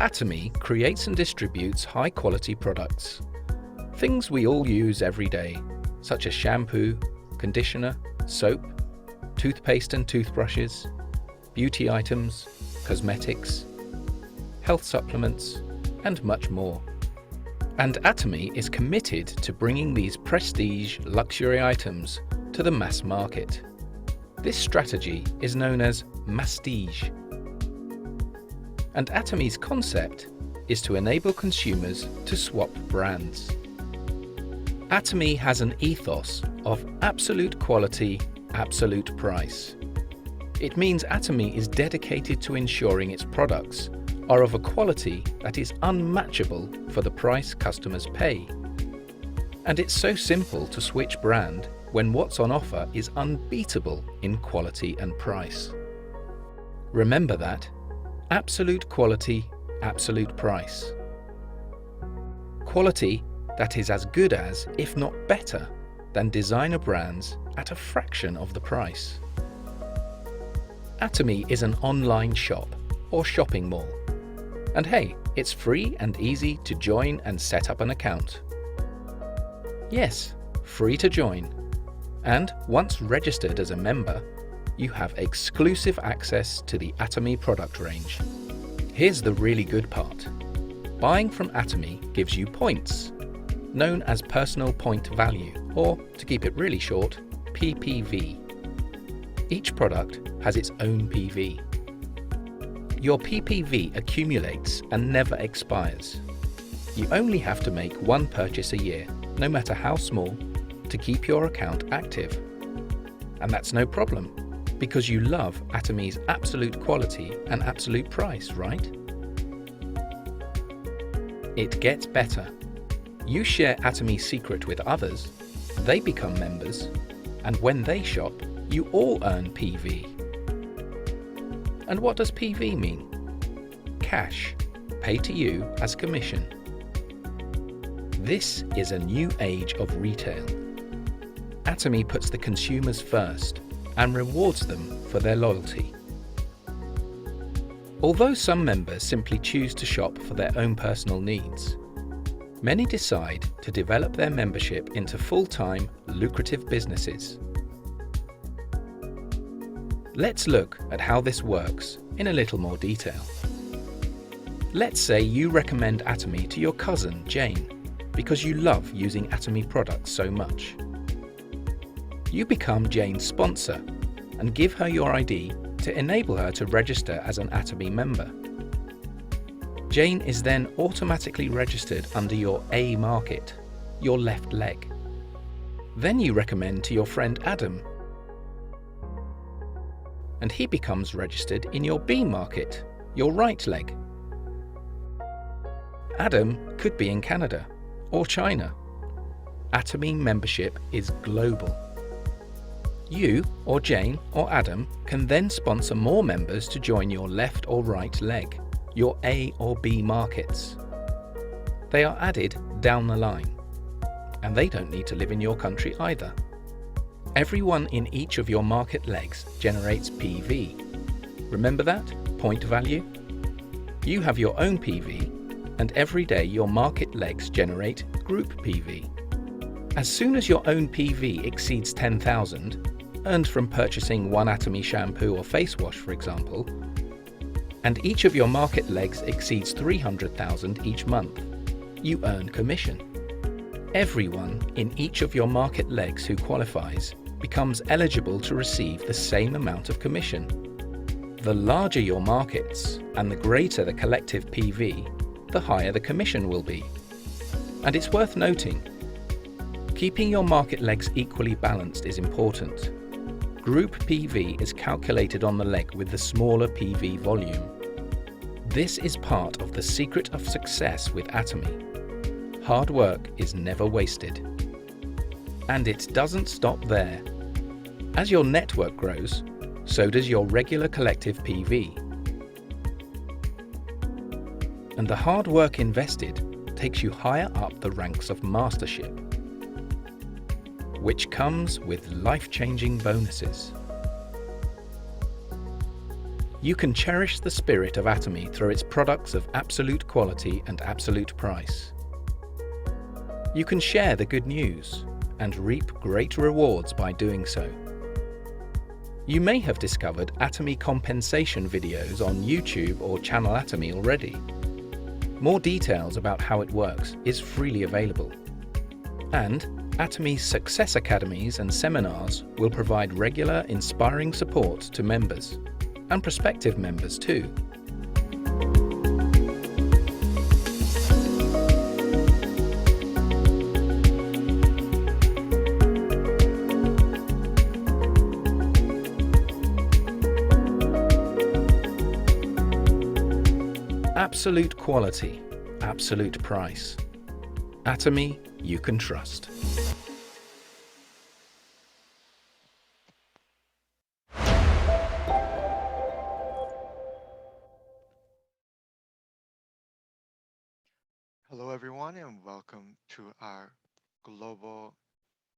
Atomy creates and distributes high-quality products. Things we all use every day, such as shampoo, conditioner, soap, toothpaste and toothbrushes, beauty items, cosmetics, health supplements, and much more. And Atomy is committed to bringing these prestige luxury items to the mass market. This strategy is known as Masstige. And Atomy's concept is to enable consumers to swap brands. Atomy has an ethos of absolute quality, absolute price. It means Atomy is dedicated to ensuring its products are of a quality that is unmatchable for the price customers pay. And it's so simple to switch brand when what's on offer is unbeatable in quality and price. Remember that: absolute quality, absolute price. Quality that is as good as, if not better, than designer brands at a fraction of the price. Atomy is an online shop or shopping mall. And hey, it's free and easy to join and set up an account. Yes, free to join. And once registered as a member, you have exclusive access to the Atomy product range. Here's the really good part. Buying from Atomy gives you points, known as personal point value, or to keep it really short, PPV. Each product has its own PV. Your PPV accumulates and never expires. You only have to make one purchase a year, no matter how small, to keep your account active. And that's no problem, because you love Atomy's absolute quality and absolute price, right? It gets better. You share Atomy's secret with others, they become members, and when they shop, you all earn PV. And what does PV mean? Cash, paid to you as commission. This is a new age of retail. Atomy puts the consumers first and rewards them for their loyalty. Although some members simply choose to shop for their own personal needs, many decide to develop their membership into full-time, lucrative businesses. Let's look at how this works in a little more detail. Let's say you recommend Atomy to your cousin, Jane, because you love using Atomy products so much. You become Jane's sponsor and give her your ID to enable her to register as an Atomy member. Jane is then automatically registered under your A market, your left leg. Then you recommend to your friend Adam, and he becomes registered in your B market, your right leg. Adam could be in Canada or China. Atomy membership is global. You or Jane or Adam can then sponsor more members to join your left or right leg, your A or B markets. They are added down the line, and they don't need to live in your country either. Everyone in each of your market legs generates PV. Remember that? Point value? You have your own PV, and every day your market legs generate group PV. As soon as your own PV exceeds 10,000, earned from purchasing one Atomy shampoo or face wash, for example, and each of your market legs exceeds 300,000 each month, you earn commission. Everyone in each of your market legs who qualifies becomes eligible to receive the same amount of commission. The larger your markets and the greater the collective PV, the higher the commission will be. And it's worth noting, keeping your market legs equally balanced is important. Group PV is calculated on the leg with the smaller PV volume. This is part of the secret of success with Atomy. Hard work is never wasted. And it doesn't stop there. As your network grows, so does your regular collective PV. And the hard work invested takes you higher up the ranks of mastership, which comes with life-changing bonuses. You can cherish the spirit of Atomy through its products of absolute quality and absolute price. You can share the good news and reap great rewards by doing so. You may have discovered Atomy compensation videos on YouTube or Channel Atomy already. More details about how it works is freely available. And Atomy's Success Academies and seminars will provide regular, inspiring support to members, and prospective members too. Absolute quality, absolute price. Atomy you can trust. Hello, everyone, and welcome to our global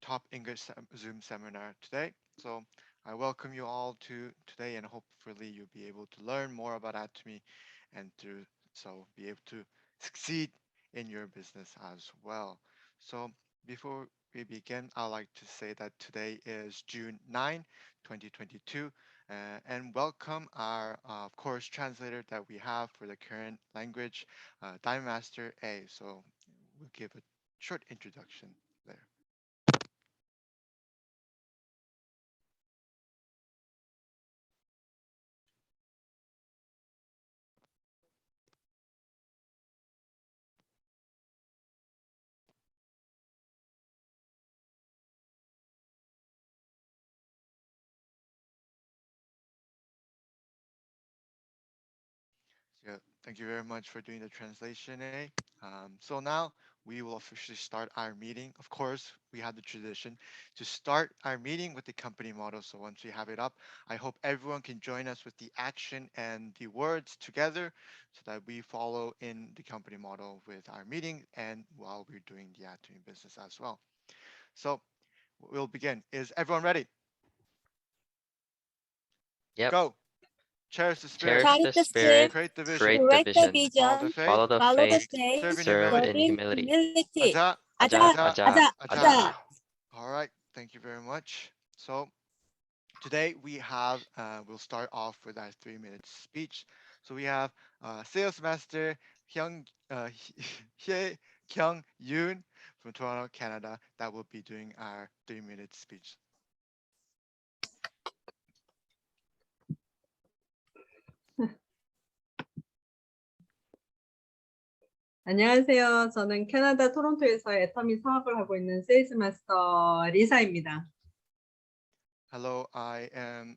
top English Zoom seminar today. So I welcome you all to today, and hopefully you'll be able to learn more about Atomy and to be able to succeed in your business as well. So before we begin, I'd like to say that today is June 9, 2022, and welcome our, of course, translator that we have for the current language, Diamond Master A. So we'll give a short introduction there. Yeah, thank you very much for doing the translation, A. So now we will officially start our meeting. Of course, we have the tradition to start our meeting with the company motto. So once we have it up, I hope everyone can join us with the action and the words together so that we follow in the company motto with our meeting and while we're doing the Atomy business as well. So we'll begin. Is everyone ready? Yep. Go. Cherish the spirit. Cherish the spirit, Create the vision. create the Correct the vision, Follow the vision, faith. follow the follow the faith, faith, Serve in serve humility. in humility. Aja. Aja, Aja, aja, aja, Aja. aja. All right. Thank you very much. So today we have, we'll start off with our 3-minute speech. So we have Sales Master Hye Kyung Yoon from Toronto, Canada, that will be doing our 3-minute speech. 안녕하세요. 저는 캐나다 토론토에서 애터미 사업을 하고 있는 세일즈 마스터 리사입니다. Hello, I am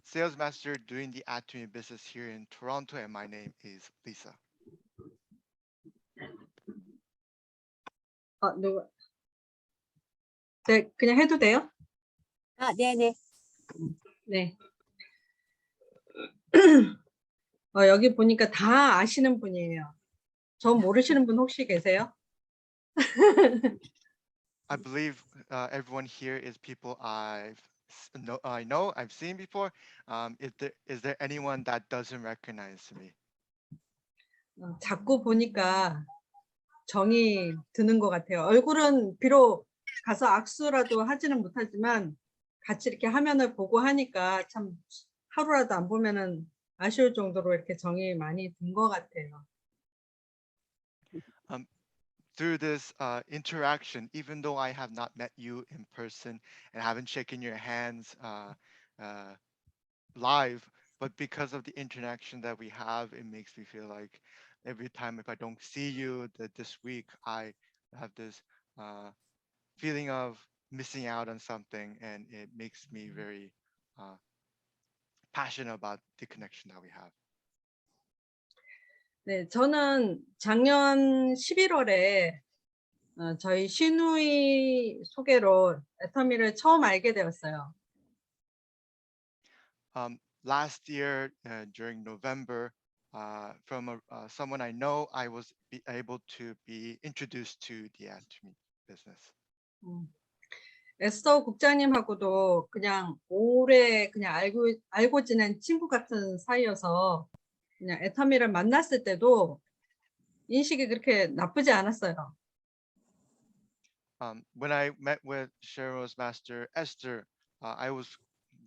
Sales Master doing the Atomy business here in Toronto, and my name is Lisa. 누구? 네, 그냥 해도 돼요? 아, 네네. 네. 여기 보니까 다 아시는 분이에요. 저 모르시는 분 혹시 계세요? I believe everyone here is people I know, I've seen before. Is there anyone that doesn't recognize me? 자꾸 보니까 정이 드는 것 같아요. 얼굴은 비록 가서 악수라도 하지는 못하지만 같이 이렇게 화면을 보고 하니까 참 하루라도 안 보면은 아쉬울 정도로 이렇게 정이 많이 든 것 같아요. Through this interaction, even though I have not met you in person and haven't shaken your hands live, but because of the interaction that we have, it makes me feel like every time if I don't see you this week, I have this feeling of missing out on something, and it makes me very passionate about the connection that we have. 네, 저는 작년 11월에 저희 시누이 소개로 애터미를 처음 알게 되었어요. Last year during November, from someone I know, I was able to be introduced to the Atomy business. 에스더 국장님하고도 그냥 오래 그냥 알고 지낸 친구 같은 사이여서 그냥 애터미를 만났을 때도 인식이 그렇게 나쁘지 않았어요. When I met with Cheryl's master Esther, I was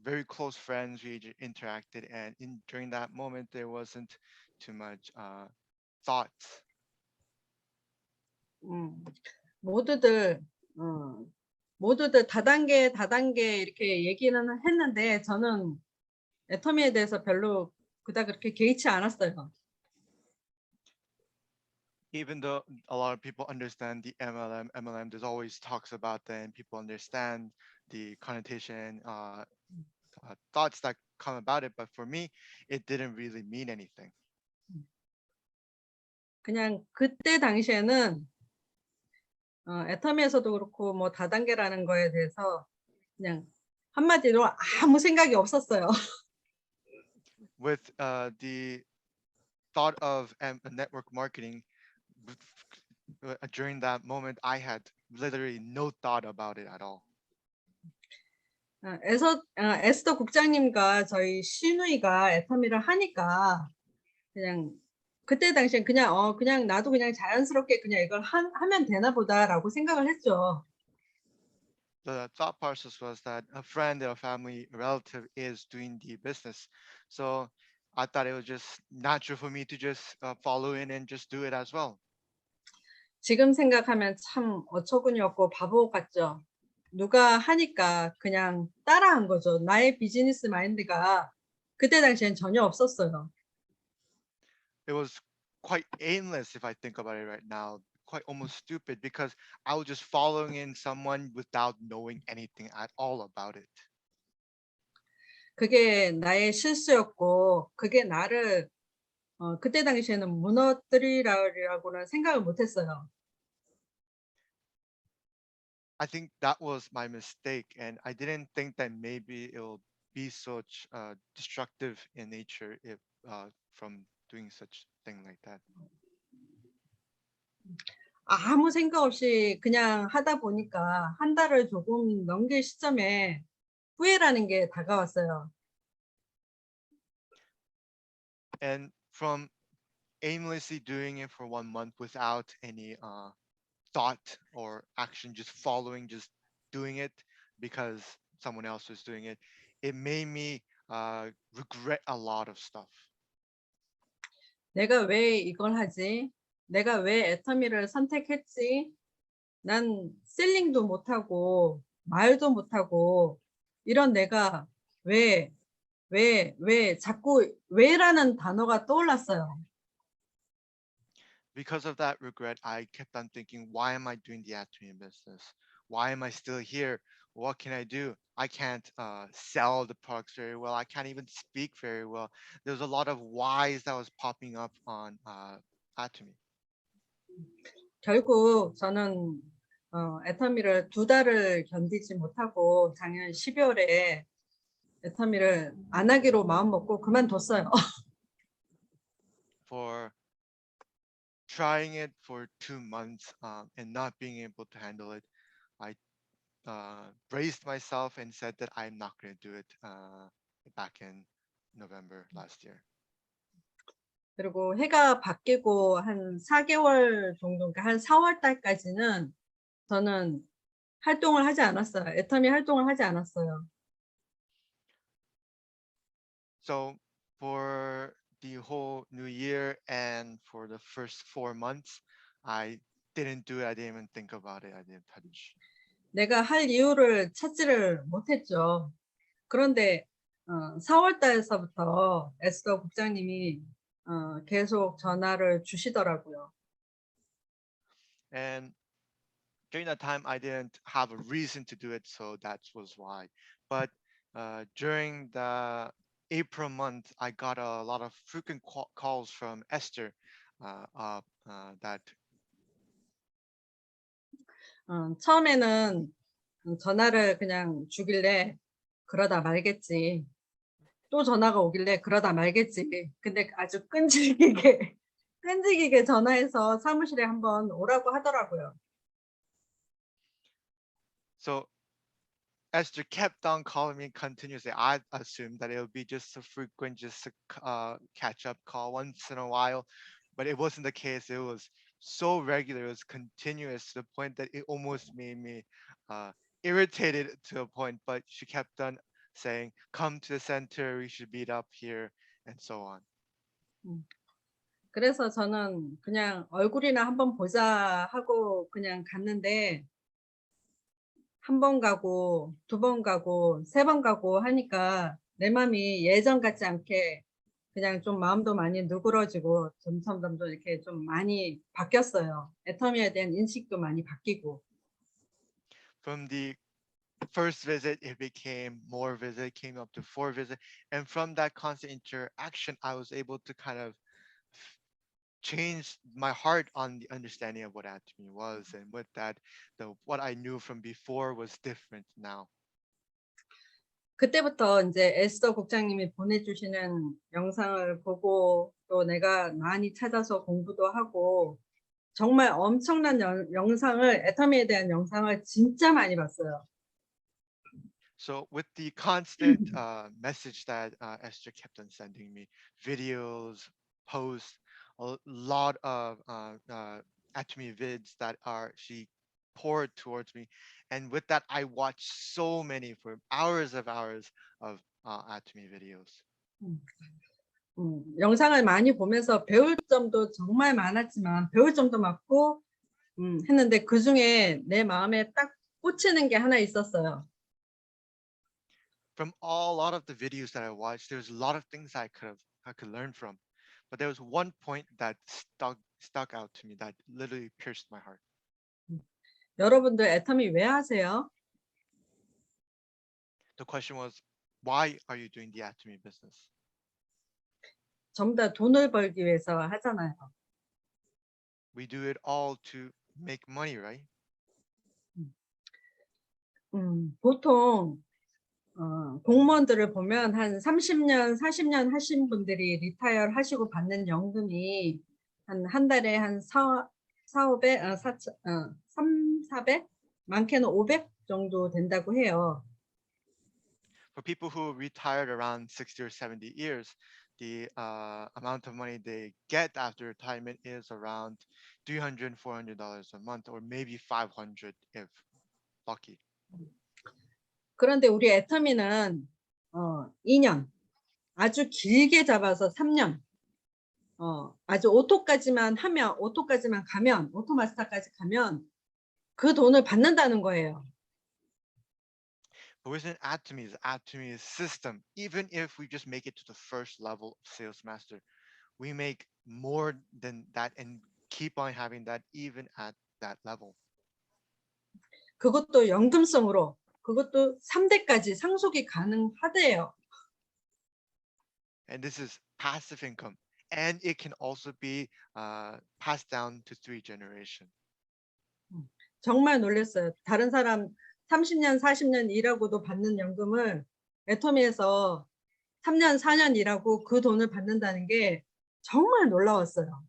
very close friends. We interacted, and during that moment, there wasn't too much thoughts. 음, 모두들 모두들 다단계 이렇게 얘기는 했는데 저는 애터미에 대해서 별로 그닥 그렇게 개의치 않았어요. Even though a lot of people understand the MLM, there's always talks about them. People understand the connotation, thoughts that come about it. But for me, it didn't really mean anything. 그냥 그때 당시에는 애터미에서도 그렇고 뭐 다단계라는 거에 대해서 그냥 한마디로 아무 생각이 없었어요. With the thought of network marketing, during that moment, I had literally no thought about it at all. 에스더 국장님과 저희 시누이가 애터미를 하니까 그냥 그때 당시엔 그냥 나도 그냥 자연스럽게 그냥 이걸 하면 되나 보다라고 생각을 했죠. The thought process was that a friend or a family relative is doing the business. So I thought it was just natural for me to just follow in and just do it as well. 지금 생각하면 참 어처구니 없고 바보 같죠. 누가 하니까 그냥 따라한 거죠. 나의 비즈니스 마인드가 그때 당시엔 전혀 없었어요. It was quite aimless if I think about it right now, quite almost stupid because I was just following in someone without knowing anything at all about it. 그게 나의 실수였고 그게 나를 그때 당시에는 무너뜨리라고는 생각을 못했어요. I think that was my mistake, and I didn't think that maybe it will be such destructive in nature if from doing such thing like that. 아무 생각 없이 그냥 하다 보니까 한 달을 조금 넘길 시점에 후회라는 게 다가왔어요. And from aimlessly doing it for 1 month without any thought or action, just following, just doing it because someone else was doing it, it made me regret a lot of stuff. 내가 왜 이걸 하지? 내가 왜 애터미를 선택했지? 난 셀링도 못하고 말도 못하고 이런 내가 왜 자꾸 왜라는 단어가 떠올랐어요. Because of that regret, I kept on thinking, why am I doing the Atomy business? Why am I still here? What can I do? I can't sell the products very well. I can't even speak very well. There's a lot of whys that was popping up on Atomy. 결국 저는 애터미를 2달을 견디지 못하고 작년 12월에 애터미를 안 하기로 마음먹고 그만뒀어요. For trying it for 2 months and not being able to handle it, I braced myself and said that I'm not going to do it back in November last year. 그리고 해가 바뀌고 한 4개월 정도, 그러니까 한 4월 달까지는 저는 활동을 하지 않았어요. 애터미 활동을 하지 않았어요. So for the whole new year and for the first 4 months, I didn't do it. I didn't even think about it. I didn't touch. 내가 할 이유를 찾지를 못했죠. 그런데 4월 달에서부터 에스더 국장님이 계속 전화를 주시더라고요. And during that time, I didn't have a reason to do it, so that was why. But during the April month, I got a lot of frequent calls from Esther that 처음에는 전화를 그냥 주길래 그러다 말겠지. 또 전화가 오길래 그러다 말겠지. 근데 아주 끈질기게 전화해서 사무실에 한번 오라고 하더라고요. so Esther kept on calling me continuously. I assumed that it would be just a frequent, just a catch up call once in a while, but it wasn't the case. It was so regular, it was continuous to the point that it almost made me uh, irritated to a point. But she kept on saying, "Come to the center. We should meet up here," and so on. 음. 그래서 저는 그냥 얼굴이나 한번 보자 하고 그냥 갔는데 한 번 가고 두 번 가고 세 번 가고 하니까 내 맘이 예전 같지 않게 그냥 좀 마음도 많이 누그러지고 점점 이렇게 좀 많이 바뀌었어요. 애터미에 대한 인식도 많이 바뀌고. From the first visit, it became more visit, came up to 4 visit, and from that constant interaction, I was able to kind of changed my heart on the understanding of what atomy was, and with that, the what I knew from before was different now. 그때부터 이제 에스더 국장님이 보내주시는 영상을 보고 또 내가 많이 찾아서 공부도 하고 정말 엄청난 영상을 애터미에 대한 영상을 진짜 많이 봤어요. So with the constant message that Esther kept on sending me, videos, posts, a lot of atomy vids that are she poured towards me, and with that, I watched so many for hours of atomy videos. 영상을 많이 보면서 배울 점도 정말 많았지만 배울 점도 많고 했는데 그중에 내 마음에 딱 꽂히는 게 하나 있었어요. From a lot of the videos that I watched, there's a lot of things I could learn from, but there was one point that stuck out to me that literally pierced my heart. 여러분들 애터미 왜 하세요? The question was, why are you doing the atomy business? 전부 다 돈을 벌기 위해서 하잖아요. We do it all to make money, right? 보통 공무원들을 보면 한 30년, 40년 하신 분들이 리타이어 하시고 받는 연금이 한 달에 한 400, 400? 많게는 500 정도 된다고 해요. For people who retired around 60 or 70 years, the amount of money they get after retirement is around $300, $400 a month, or maybe 500 if lucky. 그런데 우리 애터미는 2년, 아주 길게 잡아서 3년, 아주 오토까지만 가면, 오토마스터까지 가면 그 돈을 받는다는 거예요. But within Atomy's system, even if we just make it to the first level of sales master, we make more than that and keep on having that even at that level. 그것도 연금성으로, 그것도 3대까지 상속이 가능하대요. And this is passive income, and it can also be passed down to 3 generations. 정말 놀랐어요. 다른 사람 30년, 40년 일하고도 받는 연금을 애터미에서 3년, 4년 일하고 그 돈을 받는다는 게 정말 놀라웠어요.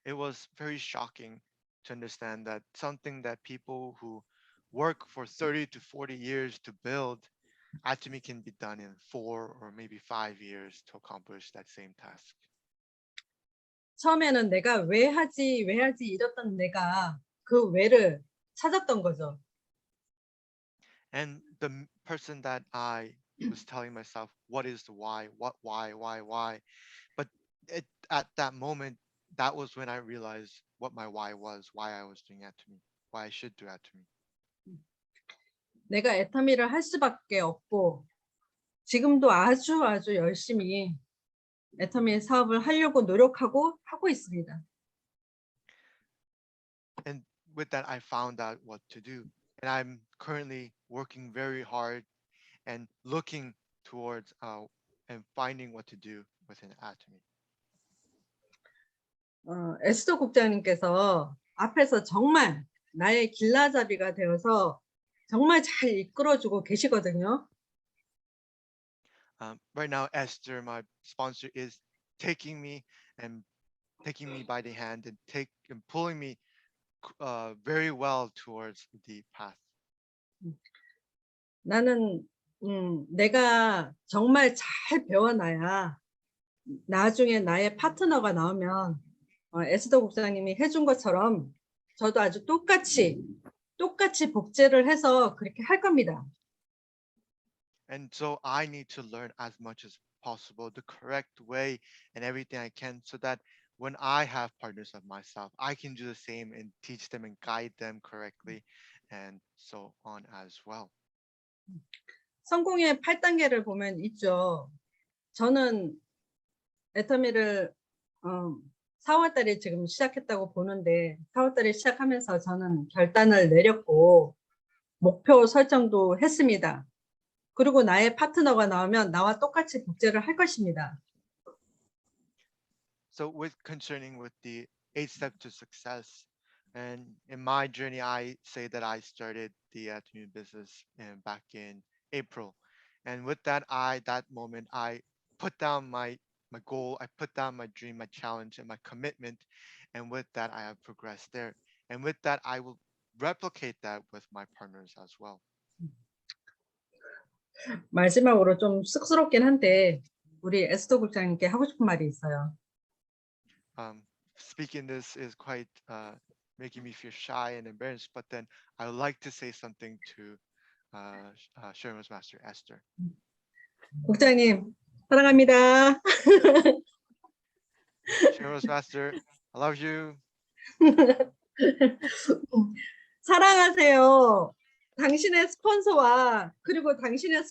It was very shocking to understand that something that people who work for 30 to 40 years to build, Atomy can be done in 4 or maybe 5 years to accomplish that same task. 처음에는 내가 왜 하지 이랬던 내가 그 왜를 찾았던 거죠. And the person that I was telling myself, what is the why? Why? But at that moment, that was when I realized what my why was, why I was doing Atomy, why I should do Atomy. 내가 애터미를 할 수밖에 없고 지금도 아주 열심히 애터미 사업을 하려고 노력하고 하고 있습니다. And with that, I found out what to do. And I'm currently working very hard and looking towards and finding what to do within Atomy. 에스더 국장님께서 앞에서 정말 나의 길라잡이가 되어서 정말 잘 이끌어주고 계시거든요. Right now, Esther, my sponsor, is taking me by the hand and pulling me very well towards the path. 나는 내가 정말 잘 배워놔야 나중에 나의 파트너가 나오면 에스더 국장님이 해준 것처럼 저도 아주 똑같이 복제를 해서 그렇게 할 겁니다. And so I need to learn as much as possible the correct way and everything I can so that when I have partners of myself, I can do the same and teach them and guide them correctly and so on as well. 성공의 8단계를 보면 있죠. 저는 애터미를 4월 달에 지금 시작했다고 보는데 4월 달에 시작하면서 저는 결단을 내렸고 목표 설정도 했습니다. 그리고 나의 파트너가 나오면 나와 똑같이 복제를 할 것입니다. So with concerning with the 8 steps to success, and in my journey, I say that I started the afternoon business back in April, and with that, that moment I put down my goal, I put down my dream, my challenge, and my commitment, and with that, I have progressed there, and with that, I will replicate that with my partners as well. 마지막으로 좀 쑥스럽긴 한데 우리 에스더 국장님께 하고 싶은 말이 있어요. Speaking this is quite making me feel shy and embarrassed, but then I would like to say something to Sherman's Master Esther. 국장님 사랑합니다. Sherman's Master, I love you. 사랑하세요. 당신의 스폰서와 그리고 당신의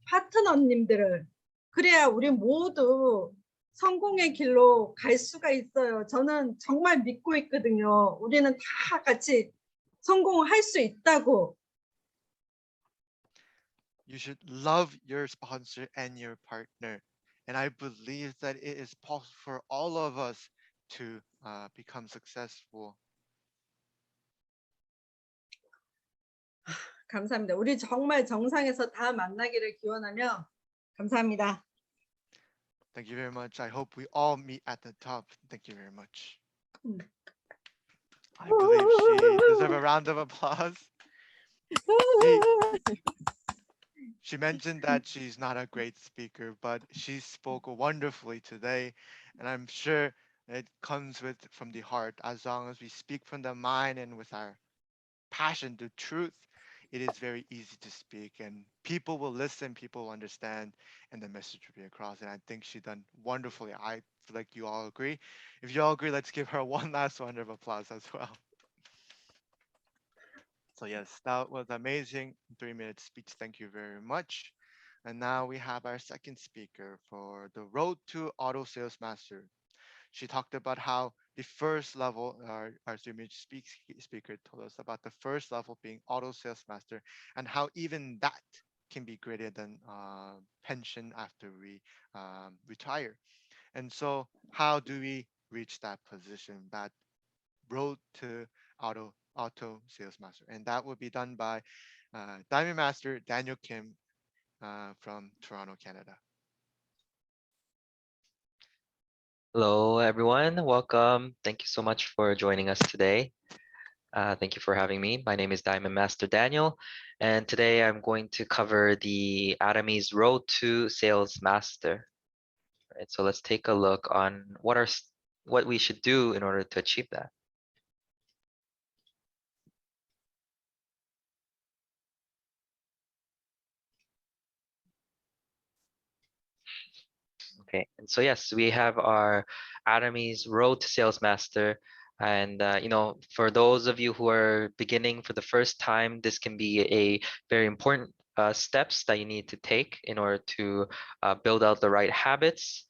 파트너님들을 그래야 우리 모두 성공의 길로 갈 수가 있어요. 저는 정말 믿고 있거든요. 우리는 다 같이 성공할 수 있다고. You should love your sponsor and your partner. And I believe that it is possible for all of us to become successful. 감사합니다. 우리 정말 정상에서 다 만나기를 기원하며 감사합니다. Thank you very much. I hope we all meet at the top. Thank you very much. I believe she deserves a round of applause. She mentioned that she's not a great speaker, but she spoke wonderfully today. And I'm sure it comes from the heart. As long as we speak from the mind and with our passion, the truth, it is very easy to speak and people will listen, people will understand, and the message will be across. And I think she done wonderfully. I feel like you all agree. If you all agree, let's give her one last round of applause as well. So yes, that was amazing 3-minute speech. Thank you very much. And now we have our second speaker for the road to auto sales master. She talked about how the first level, our 3-minute speaker told us about the first level being auto sales master and how even that can be greater than pension after we retire. And so how do we reach that position, that road to auto sales master? And that would be done by Diamond Master Daniel Kim from Toronto, Canada. Hello, everyone. Welcome. Thank you so much for joining us today. Thank you for having me. My name is Diamond Master Daniel, and today I'm going to cover the Atomies Road to Sales Master. Right, so let's take a look on what we should do in order to achieve that. Okay, and so yes, we have our Atomies Road to Sales Master. And for those of you who are beginning for the first time, this can be a very important steps that you need to take in order to build out the right habits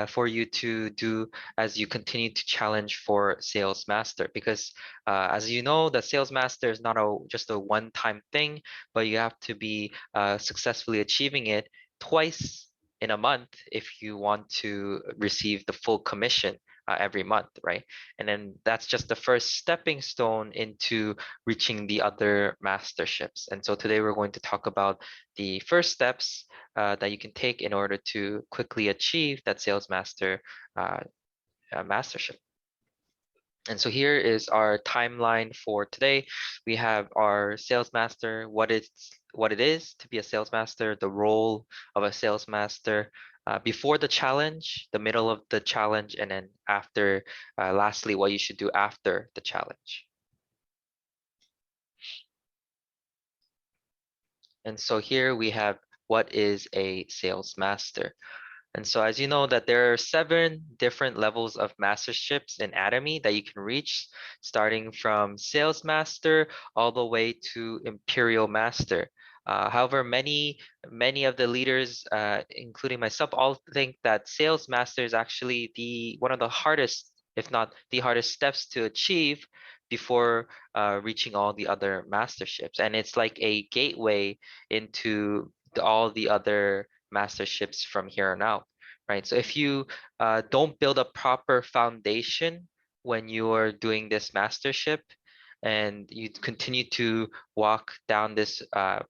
for you to do as you continue to challenge for Sales Master. Because as you know, the Sales Master is not just a one-time thing, but you have to be successfully achieving it twice in a month if you want to receive the full commission every month, right? And then that's just the first stepping stone into reaching the other masterships. And so today we're going to talk about the first steps that you can take in order to quickly achieve that sales master mastership. And so here is our timeline for today. We have our sales master, what it is to be a sales master, the role of a sales master, before the challenge, the middle of the challenge, and then after, lastly, what you should do after the challenge. And so here we have what is a sales master. And so as you know that there are 7 different levels of masterships in Atomy that you can reach, starting from sales master all the way to imperial master. However, many of the leaders, including myself, all think that sales master is actually one of the hardest, if not the hardest steps to achieve before reaching all the other masterships. And it's like a gateway into all the other masterships from here on out, right? So if you don't build a proper foundation when you are doing this mastership, and you continue to walk down this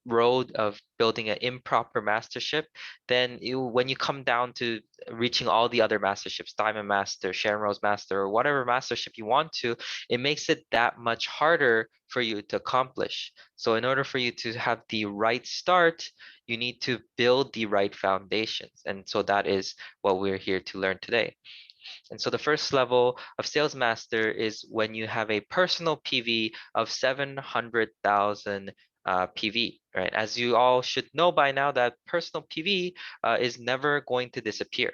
road of building an improper mastership, then when you come down to reaching all the other masterships, Diamond Master, Sharon Rose Master, or whatever mastership you want to, it makes it that much harder for you to accomplish. So in order for you to have the right start, you need to build the right foundations. And so that is what we're here to learn today. And so the first level of sales master is when you have a personal PV of 700,000 PV, right? As you all should know by now, that personal PV is never going to disappear,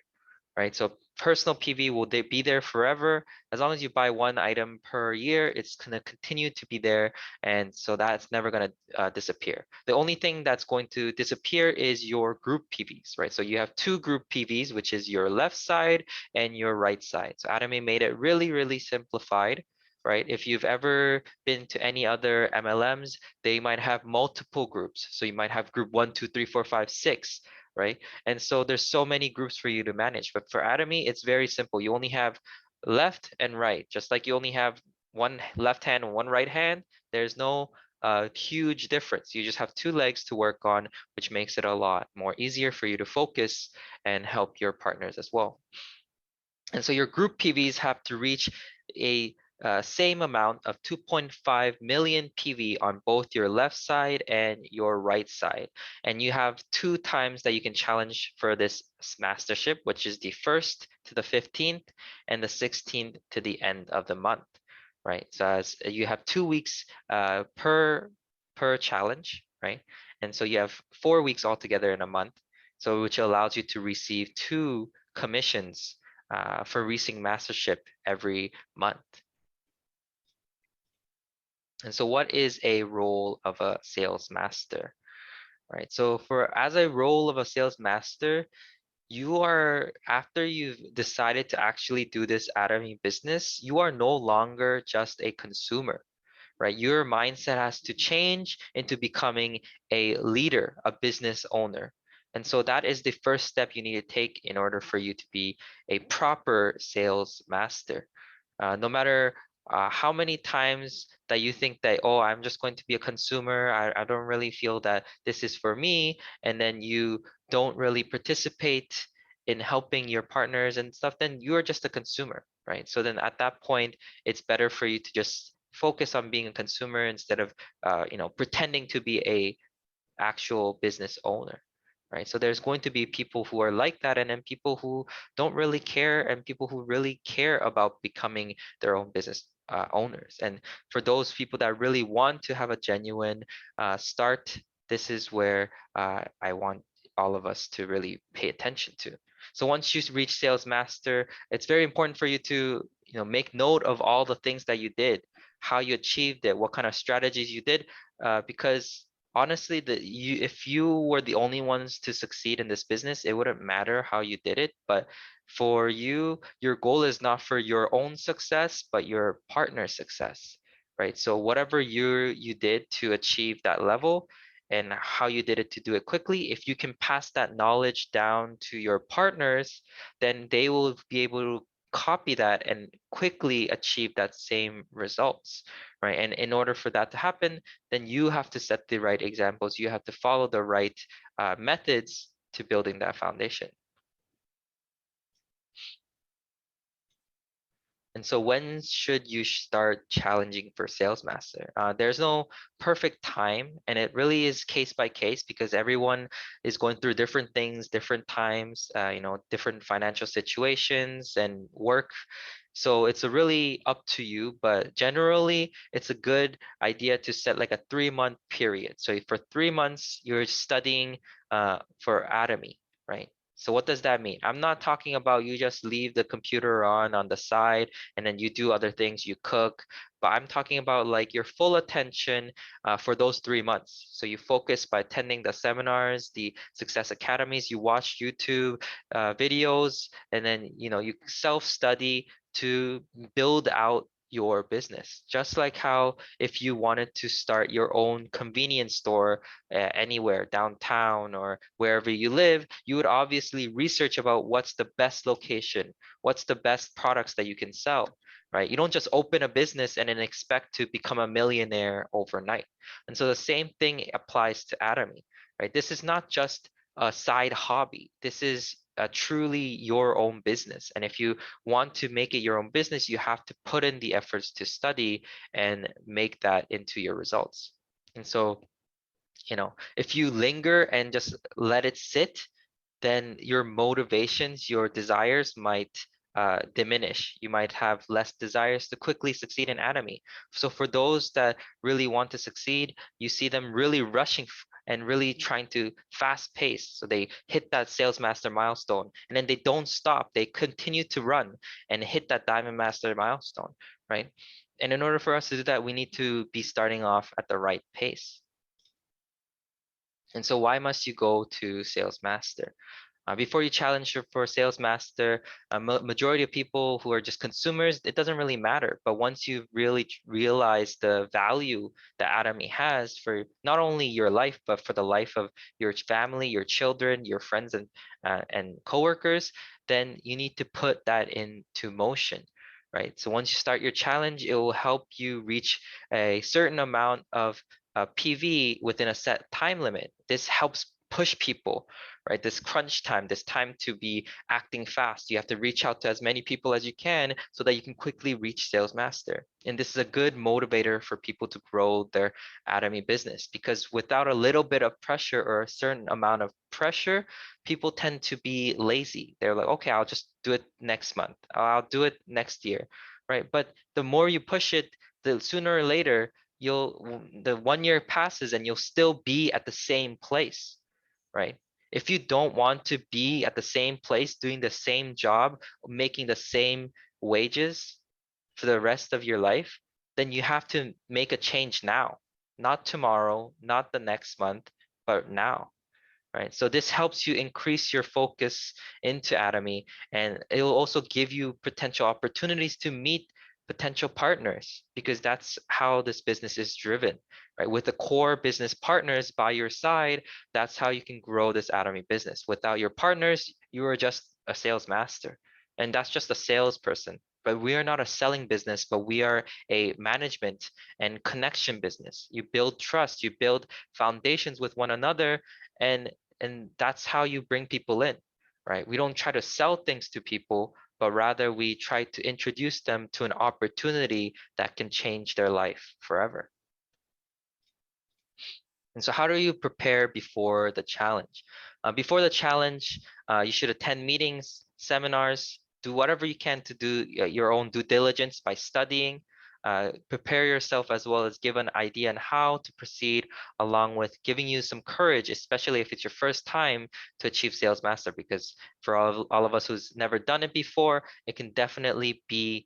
right? So personal PV will be there forever. As long as you buy one item per year, it's going to continue to be there. And so that's never going to disappear. The only thing that's going to disappear is your group PVs, right? So you have 2 group PVs, which is your left side and your right side. So Atomy made it really, really simplified, right? If you've ever been to any other MLMs, they might have multiple groups. So you might have group 1, 2, 3, 4, 5, 6, right? And so there's so many groups for you to manage. But for Atomy, it's very simple. You only have left and right, just like you only have one left hand and one right hand. There's no huge difference. You just have 2 legs to work on, which makes it a lot more easier for you to focus and help your partners as well. And so your group PVs have to reach a same amount of 2.5 million PV on both your left side and your right side. And you have 2 times that you can challenge for this mastership, which is the 1st to the 15th and the 16th to the end of the month, right? So as you have 2 weeks per challenge, right? And so you have 4 weeks altogether in a month, so which allows you to receive 2 commissions for reaching mastership every month. And so what is a role of a sales master? Right. So as a role of a sales master, you are, after you've decided to actually do this Atomy business, you are no longer just a consumer, right? Your mindset has to change into becoming a leader, a business owner. And so that is the first step you need to take in order for you to be a proper sales master. No matter how many times that you think that, oh, I'm just going to be a consumer, I don't really feel that this is for me, and then you don't really participate in helping your partners and stuff, then you're just a consumer, right? So then at that point, it's better for you to just focus on being a consumer instead of pretending to be a actual business owner, right? So there's going to be people who are like that, and then people who don't really care, and people who really care about becoming their own business owners. And for those people that really want to have a genuine start, this is where I want all of us to really pay attention to. So once you reach sales master, it's very important for you to make note of all the things that you did, how you achieved it, what kind of strategies you did, because honestly, if you were the only ones to succeed in this business, it wouldn't matter how you did it. But for you, your goal is not for your own success, but your partner's success, right? So whatever you did to achieve that level and how you did it to do it quickly, if you can pass that knowledge down to your partners, then they will be able to copy that and quickly achieve that same results, right? And in order for that to happen, then you have to set the right examples. You have to follow the right methods to building that foundation. And so when should you start challenging for Sales Master? There's no perfect time, and it really is case by case because everyone is going through different things, different times, different financial situations and work. So it's a really up to you, but generally it's a good idea to set like a 3-month period. So for 3 months, you're studying for Atomy, right? So what does that mean? I'm not talking about you just leave the computer on the side and then you do other things, you cook, but I'm talking about like your full attention for those 3 months. So you focus by attending the seminars, the success academies, you watch YouTube videos, and then you self-study to build out your business. Just like how if you wanted to start your own convenience store anywhere downtown or wherever you live, you would obviously research about what's the best location, what's the best products that you can sell, right? You don't just open a business and then expect to become a millionaire overnight. And so the same thing applies to Atomy, right? This is not just a side hobby. This is truly your own business. And if you want to make it your own business, you have to put in the efforts to study and make that into your results. And so, if you linger and just let it sit, then your motivations, your desires might diminish. You might have less desires to quickly succeed in Atomy. So for those that really want to succeed, you see them really rushing and really trying to fast pace. So they hit that sales master milestone and then they don't stop. They continue to run and hit that diamond master milestone, right? And in order for us to do that, we need to be starting off at the right pace. And so why must you go to Sales Master? Before you challenge for Sales Master, majority of people who are just consumers, it doesn't really matter. But once you really realize the value that Atomy has for not only your life, but for the life of your family, your children, your friends, and coworkers, then you need to put that into motion, right? So once you start your challenge, it will help you reach a certain amount of PV within a set time limit. This helps push people, right? This crunch time, this time to be acting fast. You have to reach out to as many people as you can so that you can quickly reach Sales Master. And this is a good motivator for people to grow their Atomy business because without a little bit of pressure or a certain amount of pressure, people tend to be lazy. They're like, okay, I'll just do it next month. I'll do it next year, right? But the more you push it, the sooner or later, the 1 year passes and you'll still be at the same place, right? If you don't want to be at the same place doing the same job, making the same wages for the rest of your life, then you have to make a change now, not tomorrow, not the next month, but now, right? So this helps you increase your focus into Atomy, and it will also give you potential opportunities to meet potential partners because that's how this business is driven, right? With the core business partners by your side, that's how you can grow this Atomy business. Without your partners, you are just a sales master, and that's just a salesperson. But we are not a selling business, but we are a management and connection business. You build trust, you build foundations with one another, and that's how you bring people in, right? We don't try to sell things to people, but rather we try to introduce them to an opportunity that can change their life forever. And so how do you prepare before the challenge? Before the challenge, you should attend meetings, seminars, do whatever you can to do your own due diligence by studying, prepare yourself as well as give an idea on how to proceed, along with giving you some courage, especially if it's your first time to achieve Sales Master, because for all of us who's never done it before, it can definitely be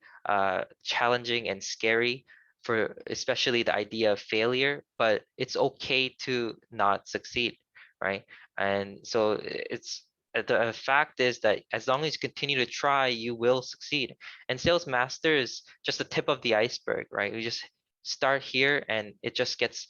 challenging and scary, for especially the idea of failure, but it's okay to not succeed, right? And so the fact is that as long as you continue to try, you will succeed. And Sales Master is just the tip of the iceberg, right? You just start here and it just gets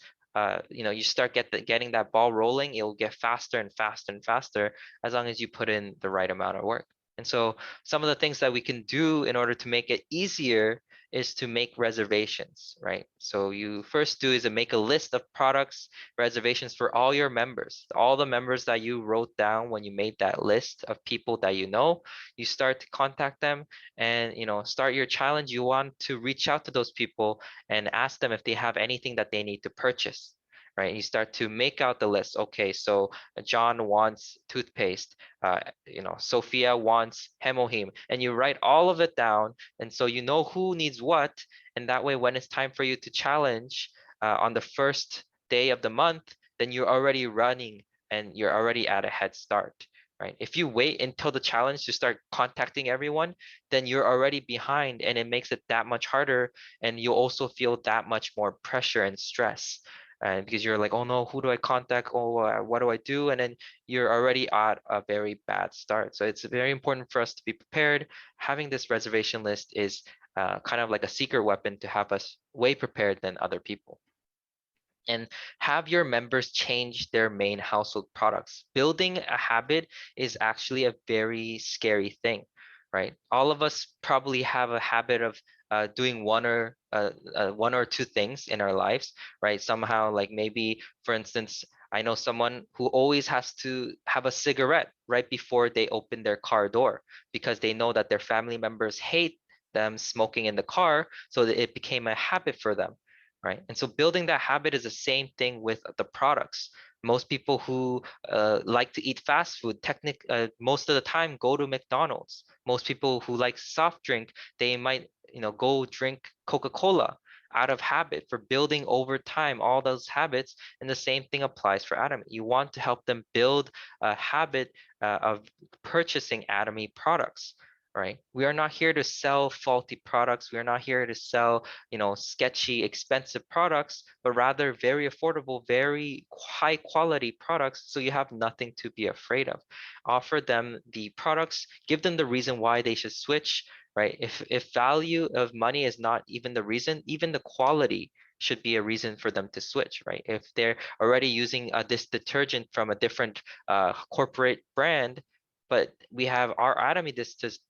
you start getting that ball rolling. It'll get faster and faster and faster as long as you put in the right amount of work. And so some of the things that we can do in order to make it easier is to make reservations, right? So you first do is to make a list of products, reservations for all your members, all the members that you wrote down when you made that list of people that you know. You start to contact them and start your challenge. You want to reach out to those people and ask them if they have anything that they need to purchase. Right, you start to make out the list. Okay, so John wants toothpaste, Sophia wants Hemohim, and you write all of it down, and so you know who needs what, and that way when it's time for you to challenge on the first day of the month, then you're already running and you're already at a head start. Right, if you wait until the challenge to start contacting everyone, then you're already behind, and it makes it that much harder, and you also feel that much more pressure and stress. Because you're like, oh no, who do I contact? Oh, what do I do? And then you're already at a very bad start. So it's very important for us to be prepared. Having this reservation list is kind of like a secret weapon to have us way prepared than other people. And have your members change their main household products. Building a habit is actually a very scary thing, right? All of us probably have a habit of doing one or two things in our lives, right? Somehow, like maybe, for instance, I know someone who always has to have a cigarette right before they open their car door because they know that their family members hate them smoking in the car, so that it became a habit for them, right? And so building that habit is the same thing with the products. Most people who like to eat fast food, most of the time go to McDonald's. Most people who like soft drink, they might go drink Coca-Cola out of habit for building over time all those habits. And the same thing applies for Atomy. You want to help them build a habit of purchasing Atomy products. Right? We are not here to sell faulty products. We are not here to sell sketchy, expensive products, but rather very affordable, very high quality products. So you have nothing to be afraid of. Offer them the products, give them the reason why they should switch, right? If value of money is not even the reason, even the quality should be a reason for them to switch, right? If they're already using this detergent from a different corporate brand, but we have our Atomy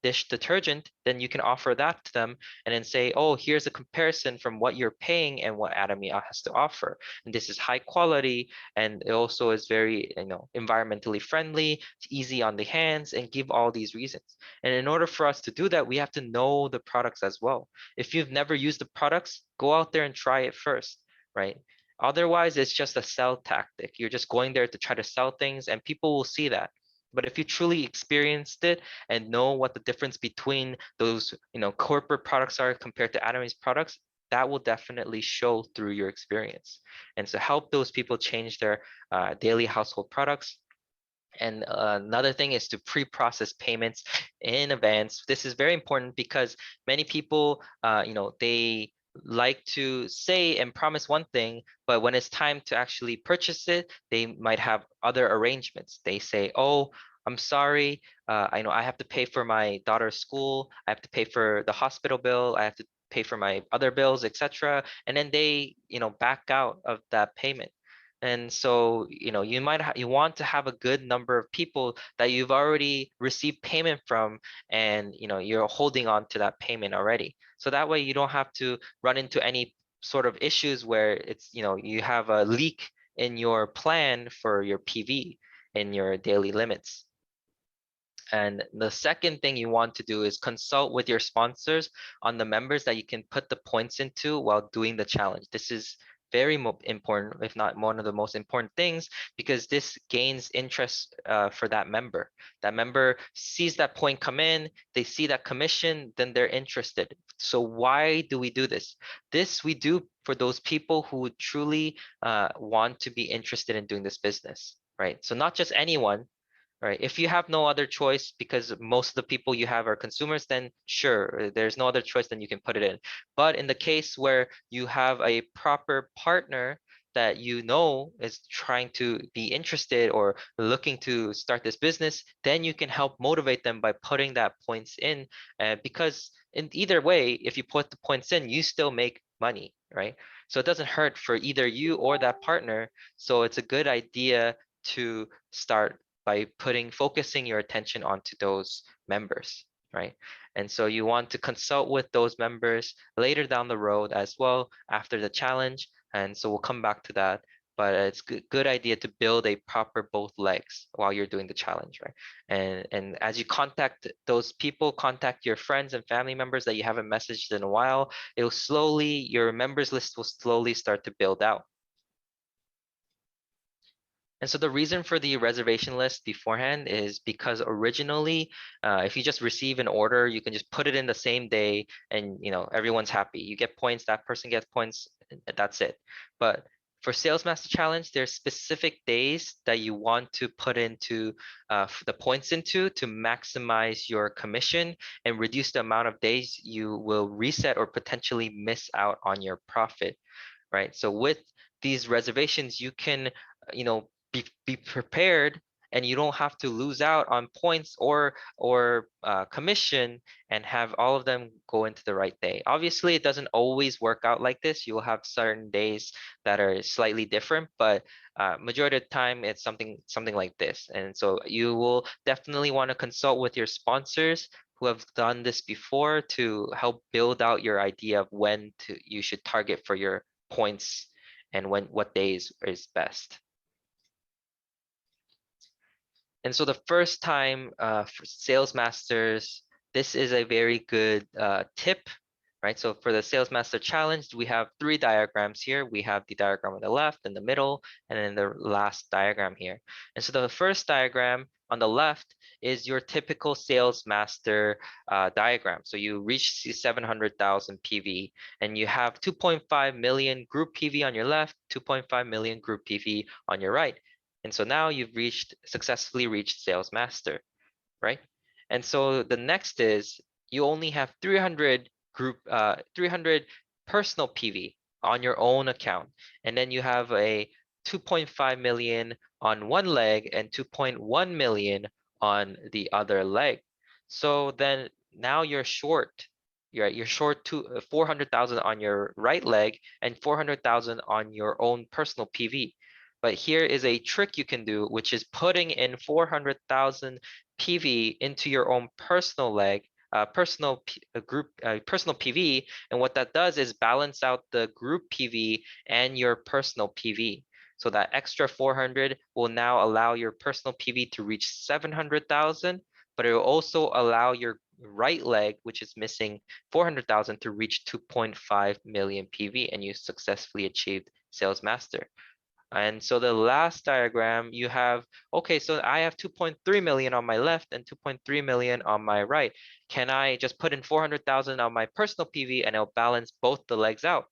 dish detergent, then you can offer that to them and then say, oh, here's a comparison from what you're paying and what Atomy has to offer. And this is high quality, and it also is very environmentally friendly, it's easy on the hands, and give all these reasons. And in order for us to do that, we have to know the products as well. If you've never used the products, go out there and try it first, right? Otherwise, it's just a sell tactic. You're just going there to try to sell things, and people will see that. But if you truly experienced it and know what the difference between those corporate products are compared to Atomy's products, that will definitely show through your experience. And so help those people change their daily household products. And another thing is to pre-process payments in advance. This is very important because many people, they like to say and promise one thing, but when it's time to actually purchase it, they might have other arrangements. They say, oh, I'm sorry, I know I have to pay for my daughter's school, I have to pay for the hospital bill, I have to pay for my other bills, etc. And then they, back out of that payment. And so, you want to have a good number of people that you've already received payment from, and you're holding on to that payment already. So that way you don't have to run into any sort of issues where it's, you have a leak in your plan for your PV in your daily limits. And the second thing you want to do is consult with your sponsors on the members that you can put the points into while doing the challenge. This is very important, if not one of the most important things, because this gains interest for that member. That member sees that point come in, they see that commission, then they're interested. So why do we do this? This we do for those people who truly want to be interested in doing this business, right? So not just anyone. Right. If you have no other choice because most of the people you have are consumers, then sure, there's no other choice, then you can put it in. But in the case where you have a proper partner that is trying to be interested or looking to start this business, then you can help motivate them by putting that points in. Because in either way, if you put the points in, you still make money, right? So it doesn't hurt for either you or that partner. So it's a good idea to start by focusing your attention onto those members. right? And so you want to consult with those members later down the road as well after the challenge. And so we'll come back to that. But it's good idea to build a proper both legs while you're doing the challenge, right? And as you contact those people, contact your friends and family members that you haven't messaged in a while, it'll slowly, your members list will slowly start to build out. And so the reason for the reservation list beforehand is because originally, if you just receive an order, you can just put it in the same day and everyone's happy. You get points, that person gets points, that's it. But for Sales Master Challenge, there's specific days that you want to put into the points into to maximize your commission and reduce the amount of days you will reset or potentially miss out on your profit, right? So with these reservations, you can, be prepared, and you don't have to lose out on points or commission and have all of them go into the right day. Obviously, it doesn't always work out like this. You will have certain days that are slightly different, but majority of the time it's something like this. And so you will definitely want to consult with your sponsors who have done this before to help build out your idea of when you should target for your points and what days is best. And so the first time for Sales Masters, this is a very good tip, right? So for the Sales Master Challenge, we have 3 diagrams here. We have the diagram on the left, in the middle, and then the last diagram here. And so the first diagram on the left is your typical Sales Master diagram. So you reach 700,000 PV, and you have 2.5 million group PV on your left, 2.5 million group PV on your right. And so now you've successfully reached Sales Master, right? And so the next is you only have 300 personal PV on your own account. And then you have a 2.5 million on one leg and 2.1 million on the other leg. So then now you're short. You're short 400,000 on your right leg and 400,000 on your own personal PV. But here is a trick you can do, which is putting in 400,000 PV into your own personal leg, personal PV. And what that does is balance out the group PV and your personal PV. So that extra 400 will now allow your personal PV to reach 700,000, but it will also allow your right leg, which is missing 400,000, to reach 2.5 million PV, and you successfully achieved Sales Master. And so the last diagram you have, okay, so I have 2.3 million on my left and 2.3 million on my right. Can I just put in 400,000 on my personal PV and it'll balance both the legs out?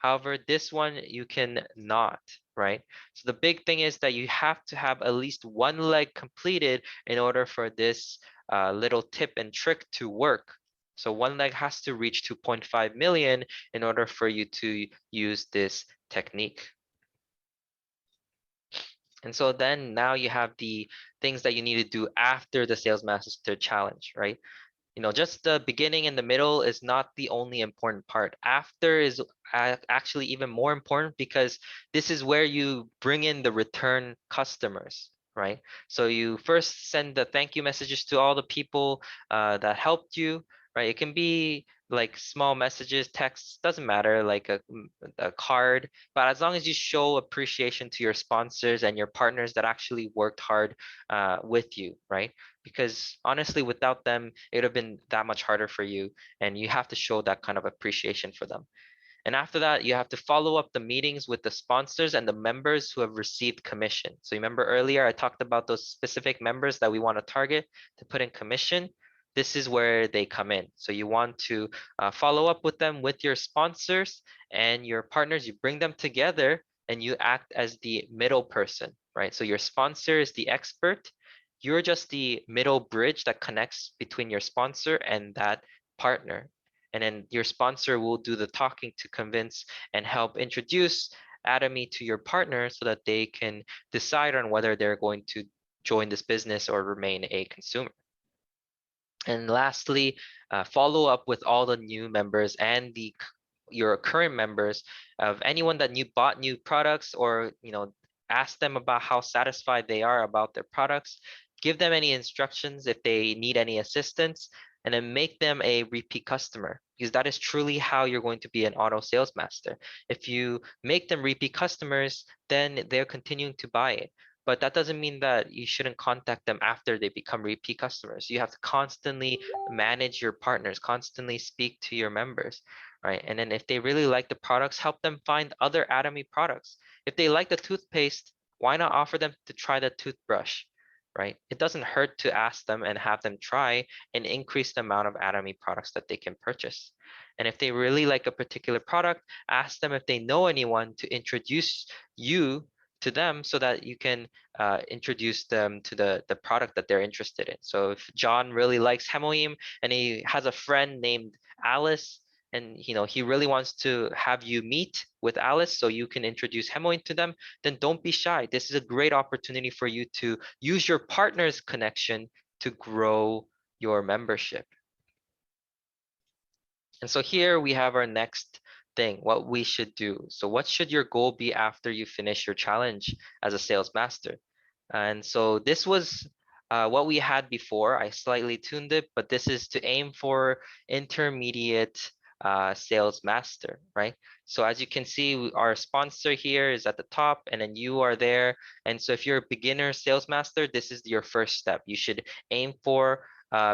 However, this one you can not, right? So the big thing is that you have to have at least one leg completed in order for this little tip and trick to work. So one leg has to reach 2.5 million in order for you to use this technique. And so then now you have the things that you need to do after the Sales Master Challenge, right? Just the beginning and the middle is not the only important part. After is actually even more important, because this is where you bring in the return customers, right? So you first send the thank you messages to all the people that helped you, right? It can be like small messages, texts, doesn't matter, like a card, but as long as you show appreciation to your sponsors and your partners that actually worked hard with you, right? Because honestly, without them, it would have been that much harder for you, and you have to show that kind of appreciation for them. And after that, you have to follow up the meetings with the sponsors and the members who have received commission. So you remember earlier, I talked about those specific members that we want to target to put in commission. This is where they come in. So you want to follow up with them, with your sponsors and your partners. You bring them together and you act as the middle person, right? So your sponsor is the expert. You're just the middle bridge that connects between your sponsor and that partner. And then your sponsor will do the talking to convince and help introduce Atomy to your partner so that they can decide on whether they're going to join this business or remain a consumer. And lastly, follow up with all the new members and your current members of anyone that bought new products, or ask them about how satisfied they are about their products. Give them any instructions if they need any assistance, and then make them a repeat customer, because that is truly how you're going to be an auto sales master. If you make them repeat customers, then they're continuing to buy it. But that doesn't mean that you shouldn't contact them after they become repeat customers. You have to constantly manage your partners, constantly speak to your members, right? And then if they really like the products, help them find other Atomy products. If they like the toothpaste, why not offer them to try the toothbrush, right? It doesn't hurt to ask them and have them try and increase the amount of Atomy products that they can purchase. And if they really like a particular product, ask them if they know anyone to introduce you to them so that you can introduce them to the product that they're interested in. So if John really likes Hemoim and he has a friend named Alice, and he really wants to have you meet with Alice so you can introduce Hemoin to them, then don't be shy. This is a great opportunity for you to use your partner's connection to grow your membership. And so here we have our next thing, what we should do. So what should your goal be after you finish your challenge as a sales master? And so this was what we had before. I slightly tuned it, but this is to aim for intermediate sales master, right? So as you can see, our sponsor here is at the top and then you are there. And so if you're a beginner sales master, this is your first step. You should aim for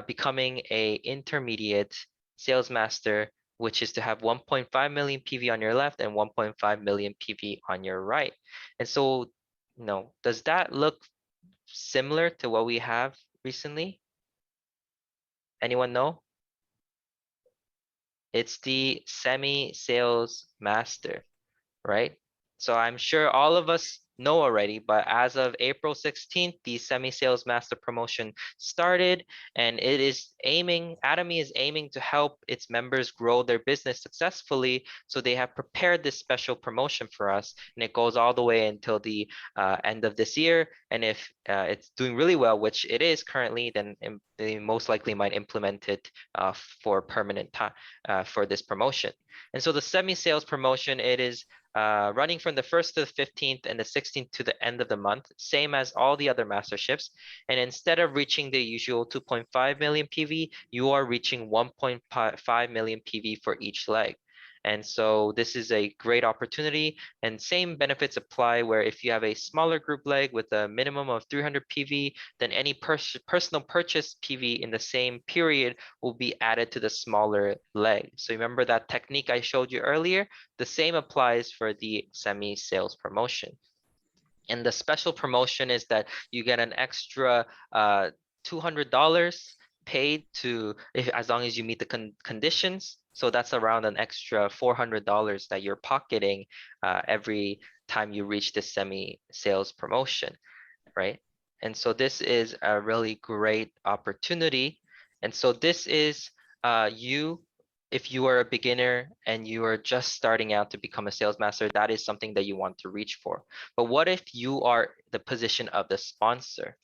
becoming a intermediate sales master, which is to have 1.5 million PV on your left and 1.5 million PV on your right. And so, does that look similar to what we have recently? Anyone know? It's the semi-sales master, right? So I'm sure all of us know already, but as of April 16th, the semi-sales master promotion started, and it is Atomy is aiming to help its members grow their business successfully. So they have prepared this special promotion for us, and it goes all the way until the end of this year. And if it's doing really well, which it is currently, then they most likely might implement it for permanent time for this promotion. And so the semi-sales promotion, it is running from the 1st to the 15th and the 16th to the end of the month, same as all the other masterships. And instead of reaching the usual 2.5 million PV, you are reaching 1.5 million PV for each leg. And so this is a great opportunity, and same benefits apply where if you have a smaller group leg with a minimum of 300 PV, then any personal purchase PV in the same period will be added to the smaller leg. So remember that technique I showed you earlier? The same applies for the semi-sales promotion. And the special promotion is that you get an extra $200 paid as long as you meet the conditions. So that's around an extra $400 that you're pocketing every time you reach this semi-sales promotion, right? And so this is a really great opportunity. And so this is if you are a beginner and you are just starting out to become a sales master, that is something that you want to reach for. But what if you are the position of the sponsor,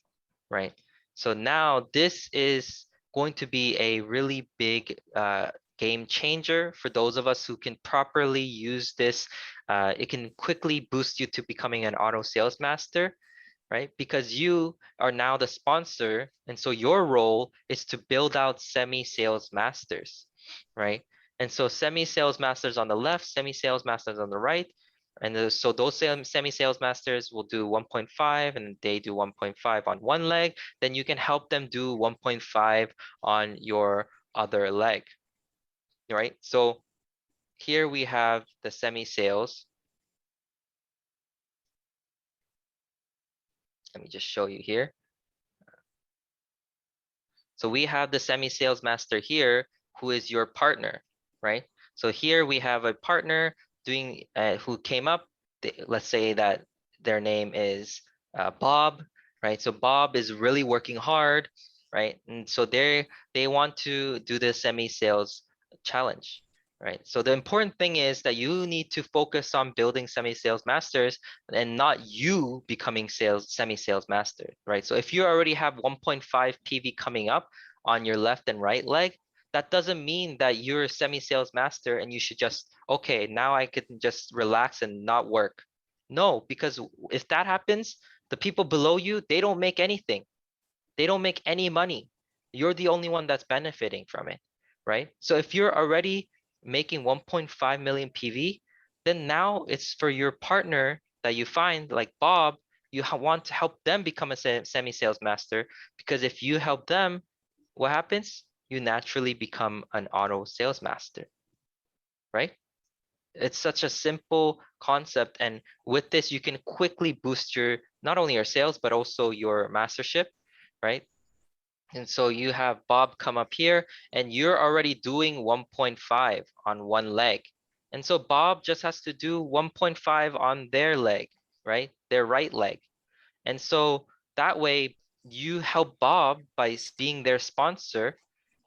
right? So now this is going to be a really big game changer for those of us who can properly use this. It can quickly boost you to becoming an auto sales master, right? Because you are now the sponsor. And so your role is to build out semi-sales masters, right? And so semi-sales masters on the left, semi-sales masters on the right. And so those semi-sales masters will do 1.5 and they do 1.5 on one leg. Then you can help them do 1.5 on your other leg, right? So here we have the semi-sales. Let me just show you here. So we have the semi-sales master here, who is your partner, right? So here we have a partner doing who came up. Let's say that their name is Bob, right? So Bob is really working hard, right? And so they want to do the semi-sales challenge, right? So the important thing is that you need to focus on building semi-sales masters and not you becoming semi-sales master, right? So if you already have 1.5 PV coming up on your left and right leg, that doesn't mean that you're a semi-sales master and you should just, okay, now I can just relax and not work. No, because if that happens, the people below you, they don't make anything. They don't make any money. you're the only one that's benefiting from it, right? So if you're already making 1.5 million PV, then now it's for your partner that you find, like Bob, you want to help them become a semi-sales master, because if you help them, what happens? You naturally become an auto sales master, right? It's such a simple concept, and with this you can quickly boost your, not only your sales but also your mastership, right? And so you have Bob come up here and you're already doing 1.5 on one leg. And so Bob just has to do 1.5 on their leg, right? Their right leg. And so that way you help Bob by being their sponsor,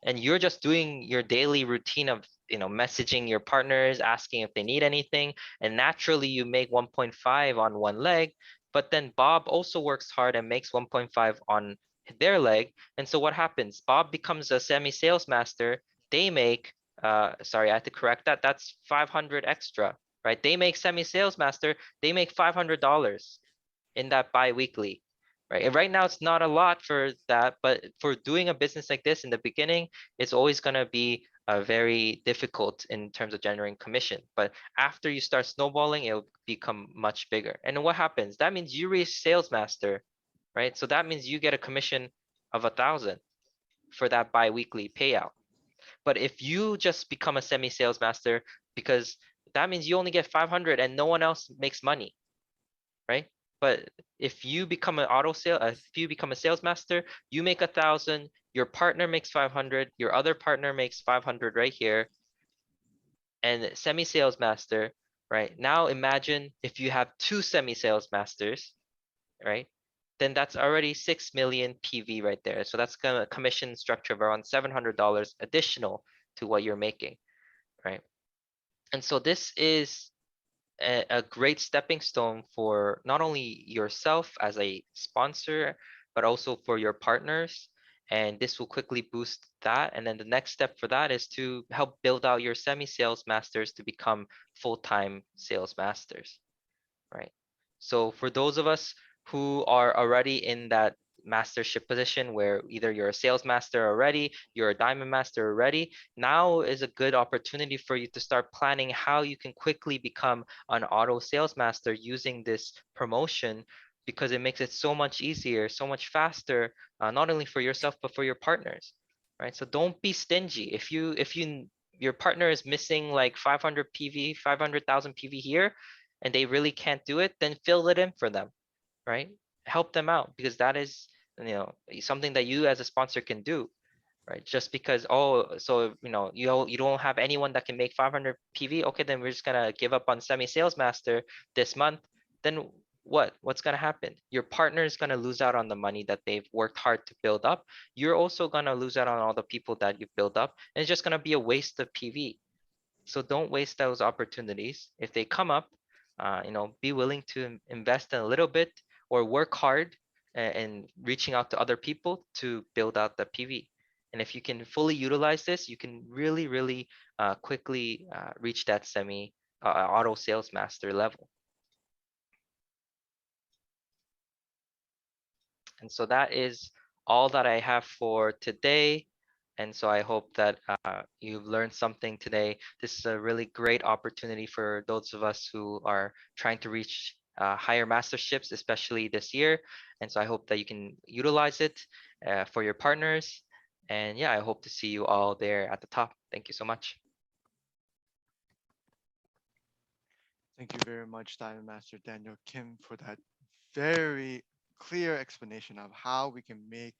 and you're just doing your daily routine of, messaging your partners, asking if they need anything, and naturally you make 1.5 on one leg, but then Bob also works hard and makes 1.5 on their leg. And so what happens? Bob becomes a semi-sales master. They make, sorry, I have to correct that. That's 500 extra, right? They make semi-sales master. They make $500 in that bi-weekly, right? And right now it's not a lot for that, but for doing a business like this in the beginning, it's always going to be very difficult in terms of generating commission. But after you start snowballing, it'll become much bigger. And then what happens? That means you reach sales master, right? So that means you get a commission of 1,000 for that bi-weekly payout. But if you just become a semi-sales master, because that means you only get 500 and no one else makes money, right? But if you become an if you become a sales master, you make 1,000, your partner makes 500, your other partner makes 500 right here, and semi-sales master, right? Now imagine if you have two semi-sales masters, right? Then that's already 6 million PV right there. So that's gonna commission structure of around $700 additional to what you're making, right? And so this is a great stepping stone for not only yourself as a sponsor, but also for your partners. And this will quickly boost that. And then the next step for that is to help build out your semi-sales masters to become full-time sales masters, right? So for those of us who are already in that mastership position where either you're a sales master already, you're a diamond master already, now is a good opportunity for you to start planning how you can quickly become an auto sales master using this promotion, because it makes it so much easier, so much faster, not only for yourself but for your partners, right? So don't be stingy. If your partner is missing like 500 PV, 500,000 PV here, and they really can't do it, then fill it in for them, right? Help them out, because that is, something that you as a sponsor can do, right? Just because, oh, so you don't have anyone that can make 500 PV, okay, then we're just gonna give up on semi-sales master this month. Then what's gonna happen? Your partner is gonna lose out on the money that they've worked hard to build up. You're also gonna lose out on all the people that you've built up, and it's just gonna be a waste of PV. So don't waste those opportunities. If they come up, be willing to invest in a little bit or work hard and reaching out to other people to build out the PV. And if you can fully utilize this, you can really, really quickly reach that auto sales master level. And so that is all that I have for today. And so I hope that you've learned something today. This is a really great opportunity for those of us who are trying to reach higher masterships, especially this year. And so I hope that you can utilize it for your partners. And yeah, I hope to see you all there at the top. Thank you so much. Thank you very much, Diamond Master Daniel Kim, for that very clear explanation of how we can make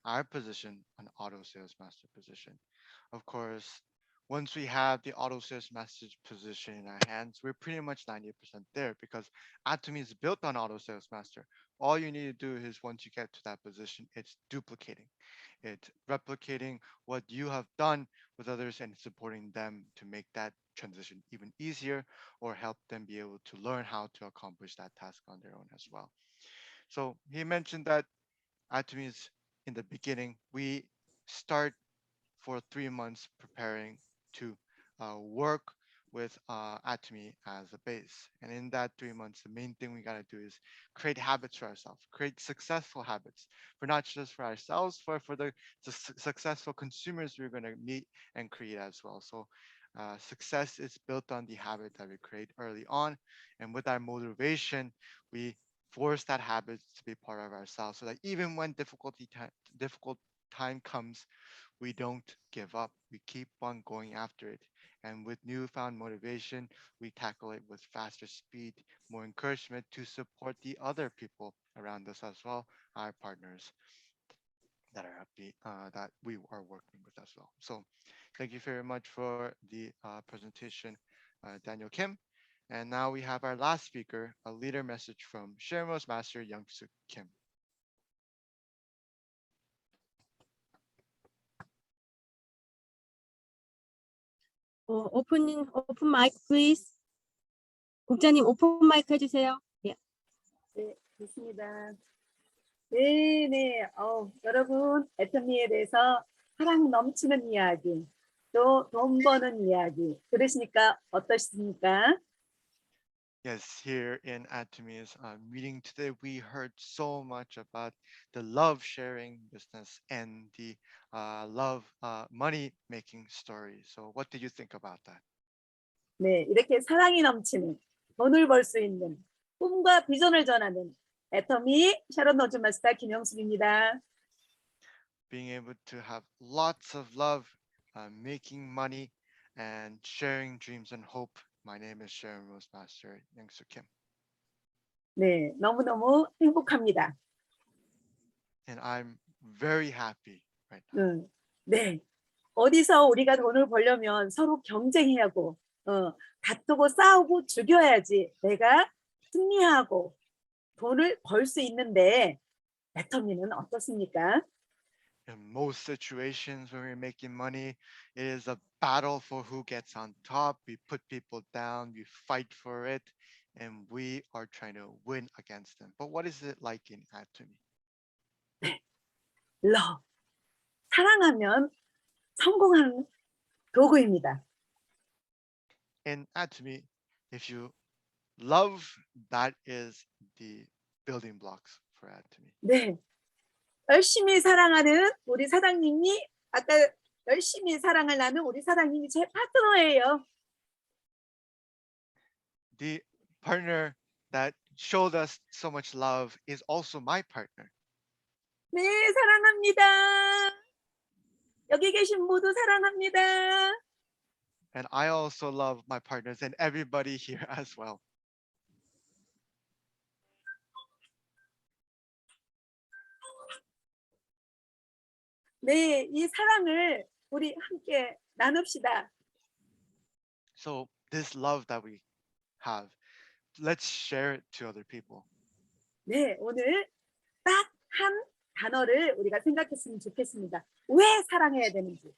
our position an auto sales master position. Of course, once we have the auto sales master position in our hands, we're pretty much 90% there because Atomy is built on auto sales master. All you need to do is once you get to that position, it's duplicating. It's replicating what you have done with others and supporting them to make that transition even easier or help them be able to learn how to accomplish that task on their own as well. So he mentioned that Atomies in the beginning, we start for 3 months preparing to work with Atomy as a base. And in that 3 months, the main thing we gotta do is create habits for ourselves, create successful habits for not just for ourselves, but for the successful consumers we're gonna meet and create as well. So success is built on the habit that we create early on. And with our motivation, we force that habit to be part of ourselves so that even when difficult time comes, we don't give up. We keep on going after it. And with newfound motivation, we tackle it with faster speed, more encouragement to support the other people around us as well, our partners that are happy that we are working with as well. So thank you very much for the presentation, Daniel Kim. And now we have our last speaker, a leader message from Sharemo's master, Young-Suk Kim. 오픈 마이크 please. 국장님 오픈 마이크 해주세요. 예. 네, 좋습니다. 네. 여러분, 애터미에 대해서 사랑 넘치는 이야기, 또 돈 버는 이야기 들으시니까 어떠십니까? Yes, here in Atommy's meeting today, we heard so much about the love sharing business and the love money making story. So what did you think about that? 네, 이렇게 사랑이 넘치는 돈을 벌 수 있는 꿈과 비전을 전하는 애터미 샤론 노즈마스터 김영숙입니다. Being able to have lots of love, making money, and sharing dreams and hope. My name is Sharon Rosemaster Young-Suk Kim. 네, 너무너무 행복합니다. And I'm very happy right now. 네, 어디서 우리가 돈을 벌려면 서로 경쟁해야 하고 다투고 싸우고 죽여야지 내가 승리하고 돈을 벌 수 있는데 애터미는 어떻습니까? In most situations when we're making money, it is a battle for who gets on top. We put people down, we fight for it, and we are trying to win against them. But what is it like in Atomy? 러브, 사랑하면 성공하는 도구입니다. In Atomy, if you love, that is the building blocks for Atomy. 네, 열심히 사랑하는 우리 사장님이 아까 열심히 사랑을 나눈 우리 사장님이 제 파트너예요. The partner that showed us so much love is also my partner. 네, 사랑합니다. 여기 계신 모두 사랑합니다. And I also love my partners and everybody here as well. 네, 이 사랑을 우리 함께 나눕시다. So this love that we have, let's share it to other people. 네, 오늘 딱 한 단어를 우리가 생각했으면 좋겠습니다. 왜 사랑해야 되는지.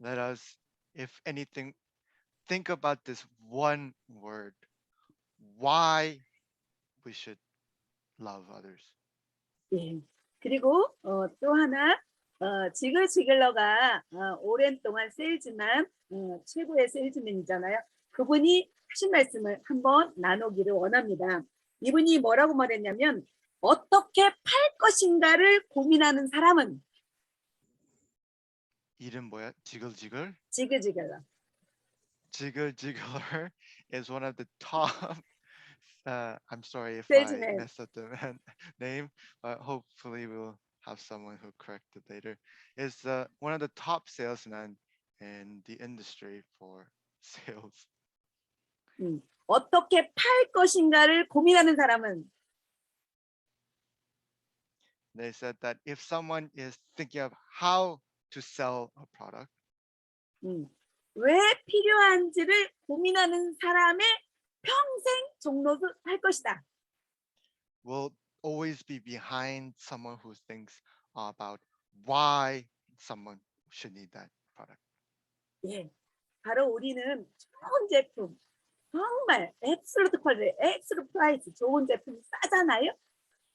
Let us, if anything, think about this one word. Why we should love others. 예. 그리고 또 하나 지글지글러가 오랜 동안 세일즈만 최고의 세일즈맨이잖아요. 그분이 하신 말씀을 한번 나누기를 원합니다. 이분이 뭐라고 말했냐면 어떻게 팔 것인가를 고민하는 사람은 이름 뭐야? 지글지글? 지글지글러. Jiggler is one of the top. I'm sorry if Salesman. I messed up the name, but hopefully we'll have someone who correct it later. Is one of the top salesmen in the industry for sales. 어떻게 팔 것인가를 고민하는 사람은 They said that if someone is thinking of how to sell a product, 왜 필요한지를 고민하는 사람의 평생 종로도 할 것이다. will always be behind someone who thinks about why someone should need that product. 예, 바로 우리는 좋은 제품, 정말 앱솔루트 퀄리티, 앱솔루트 프라이스, 좋은 제품 싸잖아요.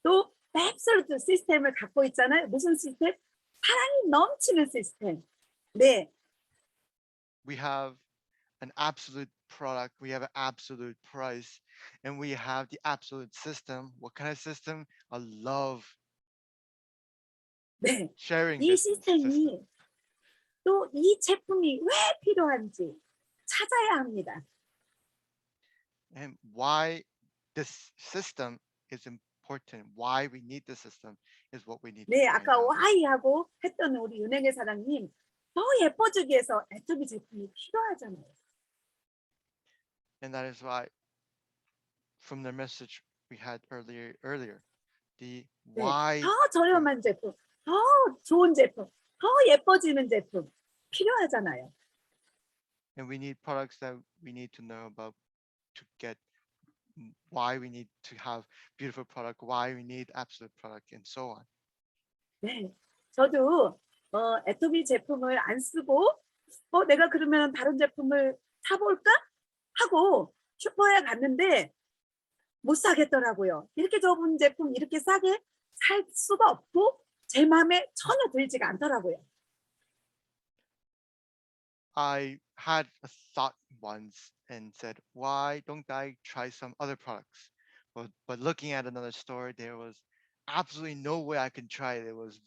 또 앱솔루트 시스템을 갖고 있잖아요. 무슨 시스템? 사랑이 넘치는 시스템. 네, We have an absolute product, we have an absolute price, and we have the absolute system. What kind of system? A love 네, sharing 이 business system. 시스템이 또 이 제품이 왜 필요한지 찾아야 합니다. And why this system is important, why we need this system is what we need to 네, find 아까 out. Y하고 했던 우리 윤행의 사장님 더 예뻐지기 위해서 애터미 제품이 필요하잖아요. And that is why from the message we had earlier, the 네, why 더 저렴한 제품, 더 좋은 제품, 더 예뻐지는 제품 필요하잖아요. and we need products that we need to know about to get why we need to have beautiful product, why we need absolute product, and so on. 네, 저도 애터미 제품을 안 쓰고 내가 그러면 다른 제품을 사볼까 하고 슈퍼에 갔는데 못 사겠더라고요. 이렇게 좋은 제품 이렇게 싸게 살 수가 없고 제 마음에 전혀 들지가 않더라고요. I had a thought once and said, why don't I try some other products? But looking at another store, there was absolutely no way I could try it. It was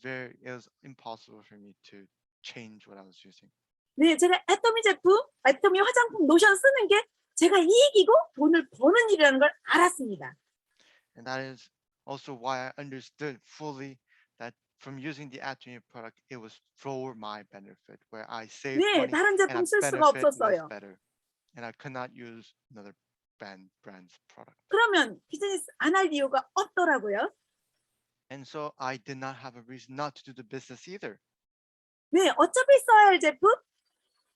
impossible for me to change what I was using. 네, 제가 애터미 제품, 애터미 화장품 로션 쓰는 게 제가 이익이고 돈을 버는 일이라는 걸 알았습니다. And that is also why I understood fully that from using the Atomy product, it was for my benefit, where I saved 네, money 다른 and 제품 a 쓸 수가 benefit was 없었어요. better. And I could not use another brand's product. 그러면 비즈니스 안 할 이유가 없더라고요. And so I did not have a reason not to do the business either. 네, 어차피 써야 할 제품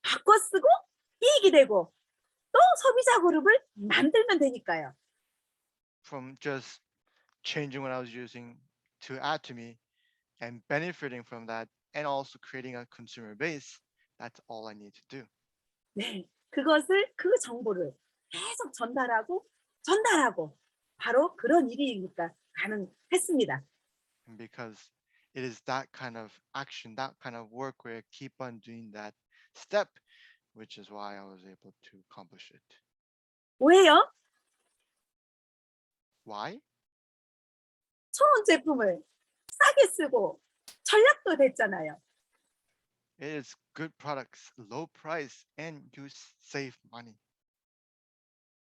바꿔 쓰고 이익이 되고 또 소비자 그룹을 만들면 되니까요. From just changing what I was using to Atomy and benefiting from that, and also creating a consumer base, that's all I need to do. 네, 그 정보를 계속 전달하고 바로 그런 일이니까 가능했습니다. And because it is that kind of action, that kind of work where I keep on doing that step, which is why I was able to accomplish it. 왜요? Why? 좋은 제품을 싸게 쓰고 전략도 됐잖아요. It is good products, low price, and you save money.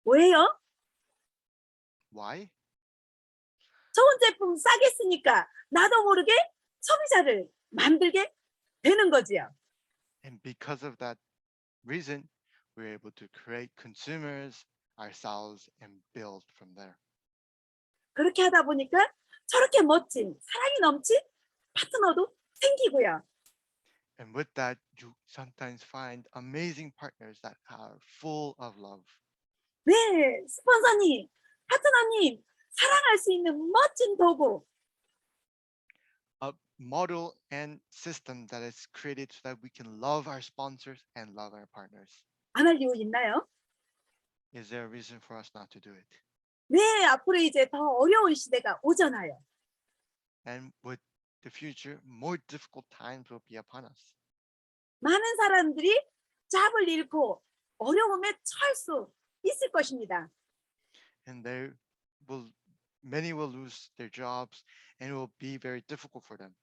왜요? Why? 좋은 제품 싸게 쓰니까 나도 모르게 소비자를 만들게 되는 거지요. And because of that reason, we're able to create consumers ourselves and build from there. 그렇게 하다 보니까 저렇게 멋진 사랑이 넘친 파트너도 생기고요. And with that, you sometimes find amazing partners that are full of love. 네, 스폰서님, 파트너님, 사랑할 수 있는 멋진 도구. A model and system that is created so that we can love our sponsors and love our partners. 안 할 이유 있나요? Is there a reason for us not to do it? 네, 앞으로 이제 더 어려운 시대가 오잖아요. And with the future, more difficult times will be upon us. 많은 사람들이 잡을 잃고 어려움에 처할 수 있을 것입니다. And many will lose their jobs and it will be very difficult for them.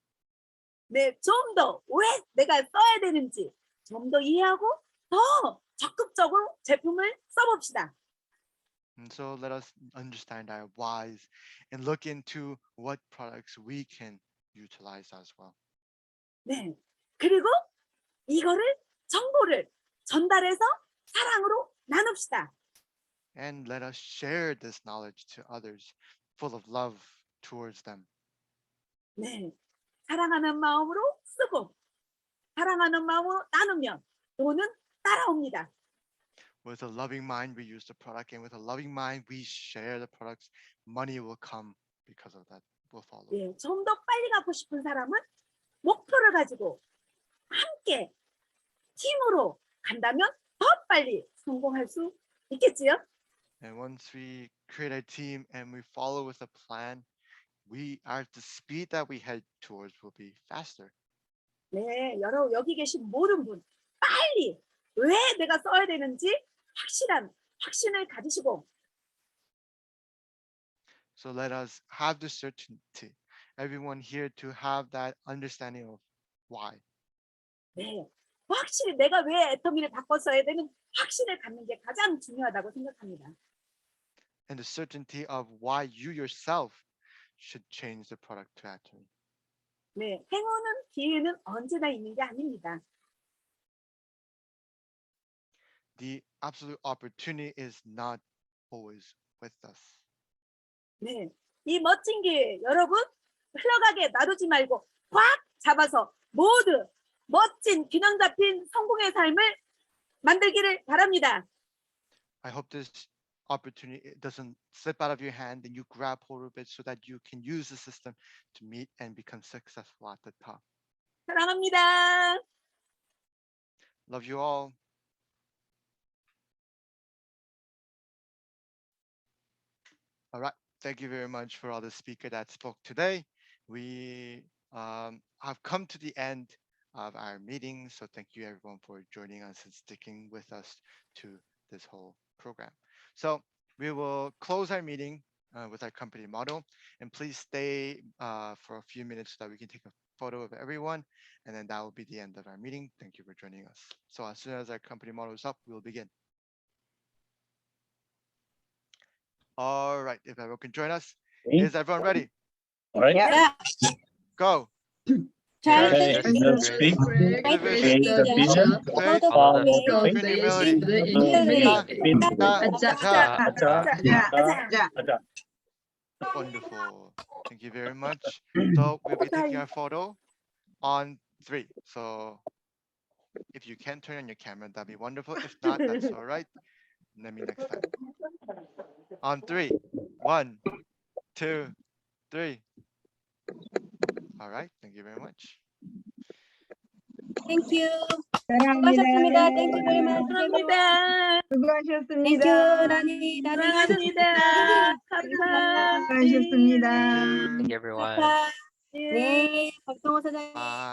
네, 좀 더 왜 내가 써야 되는지 좀 더 이해하고 더 적극적으로 제품을 써봅시다. And so let us understand our whys and look into what products we can utilize as well. 네, 그리고 이거를 정보를 전달해서 사랑으로 나눕시다. And let us share this knowledge to others full of love towards them. 네, 사랑하는 마음으로 쓰고 사랑하는 마음으로 나누면 돈은 따라옵니다. With a loving mind, we use the product, and with a loving mind, we share the products. Money will come because of that, will follow. 예, 좀 더 빨리 가고 싶은 사람은 목표를 가지고 함께 팀으로 간다면 더 빨리 성공할 수 있겠지요? And once we create a team and we follow with a plan, the speed that we head towards will be faster. 네, 여기 계신 모든 분 빨리 왜 내가 써야 되는지 확신을 가지시고 So let us have the certainty. Everyone here to have that understanding of why. 네, 확실히 내가 왜 애터미를 바꿨어야 되는 확신을 갖는 게 가장 중요하다고 생각합니다. And the certainty of why you yourself should change the product to Atomy. 네, 행운은 기회는 언제나 있는 게 아닙니다. The absolute opportunity is not always with us. 네, 이 멋진 기회 여러분 흘러가게 놔두지 말고 꽉 잡아서 모두 멋진 균형 잡힌 성공의 삶을 만들기를 바랍니다. I hope this opportunity doesn't slip out of your hand and you grab hold of it so that you can use the system to meet and become successful at the top. 사랑합니다. Love you all. All right. Thank you very much for all the speakers that spoke today. We have come to the end of our meeting. So thank you everyone for joining us and sticking with us to this whole program. So we will close our meeting with our company motto, and please stay for a few minutes so that we can take a photo of everyone, and then that will be the end of our meeting. Thank you for joining us. So as soon as our company motto is up, we'll begin. All right, if everyone can join us. Is everyone ready? All right. Yeah. Go. 잘 Okay, let's speak. Create the vision. Faith, Follow hope, faith. and humility. Faith. 자, 아자. wonderful. Thank you very much. So we'll be taking our photo on 3. So if you can turn on your camera, that'd be wonderful. If not, that's all right. Let me next time. On 3, 1, 2, 3. All right. Thank you very much. Thank you. 수고하셨습니다. Thank you very much. 감사합니다. Thank you, 라니. 사랑합니다. 감사합니다. Thank you, everyone. 네, 박동호 사장님. Bye.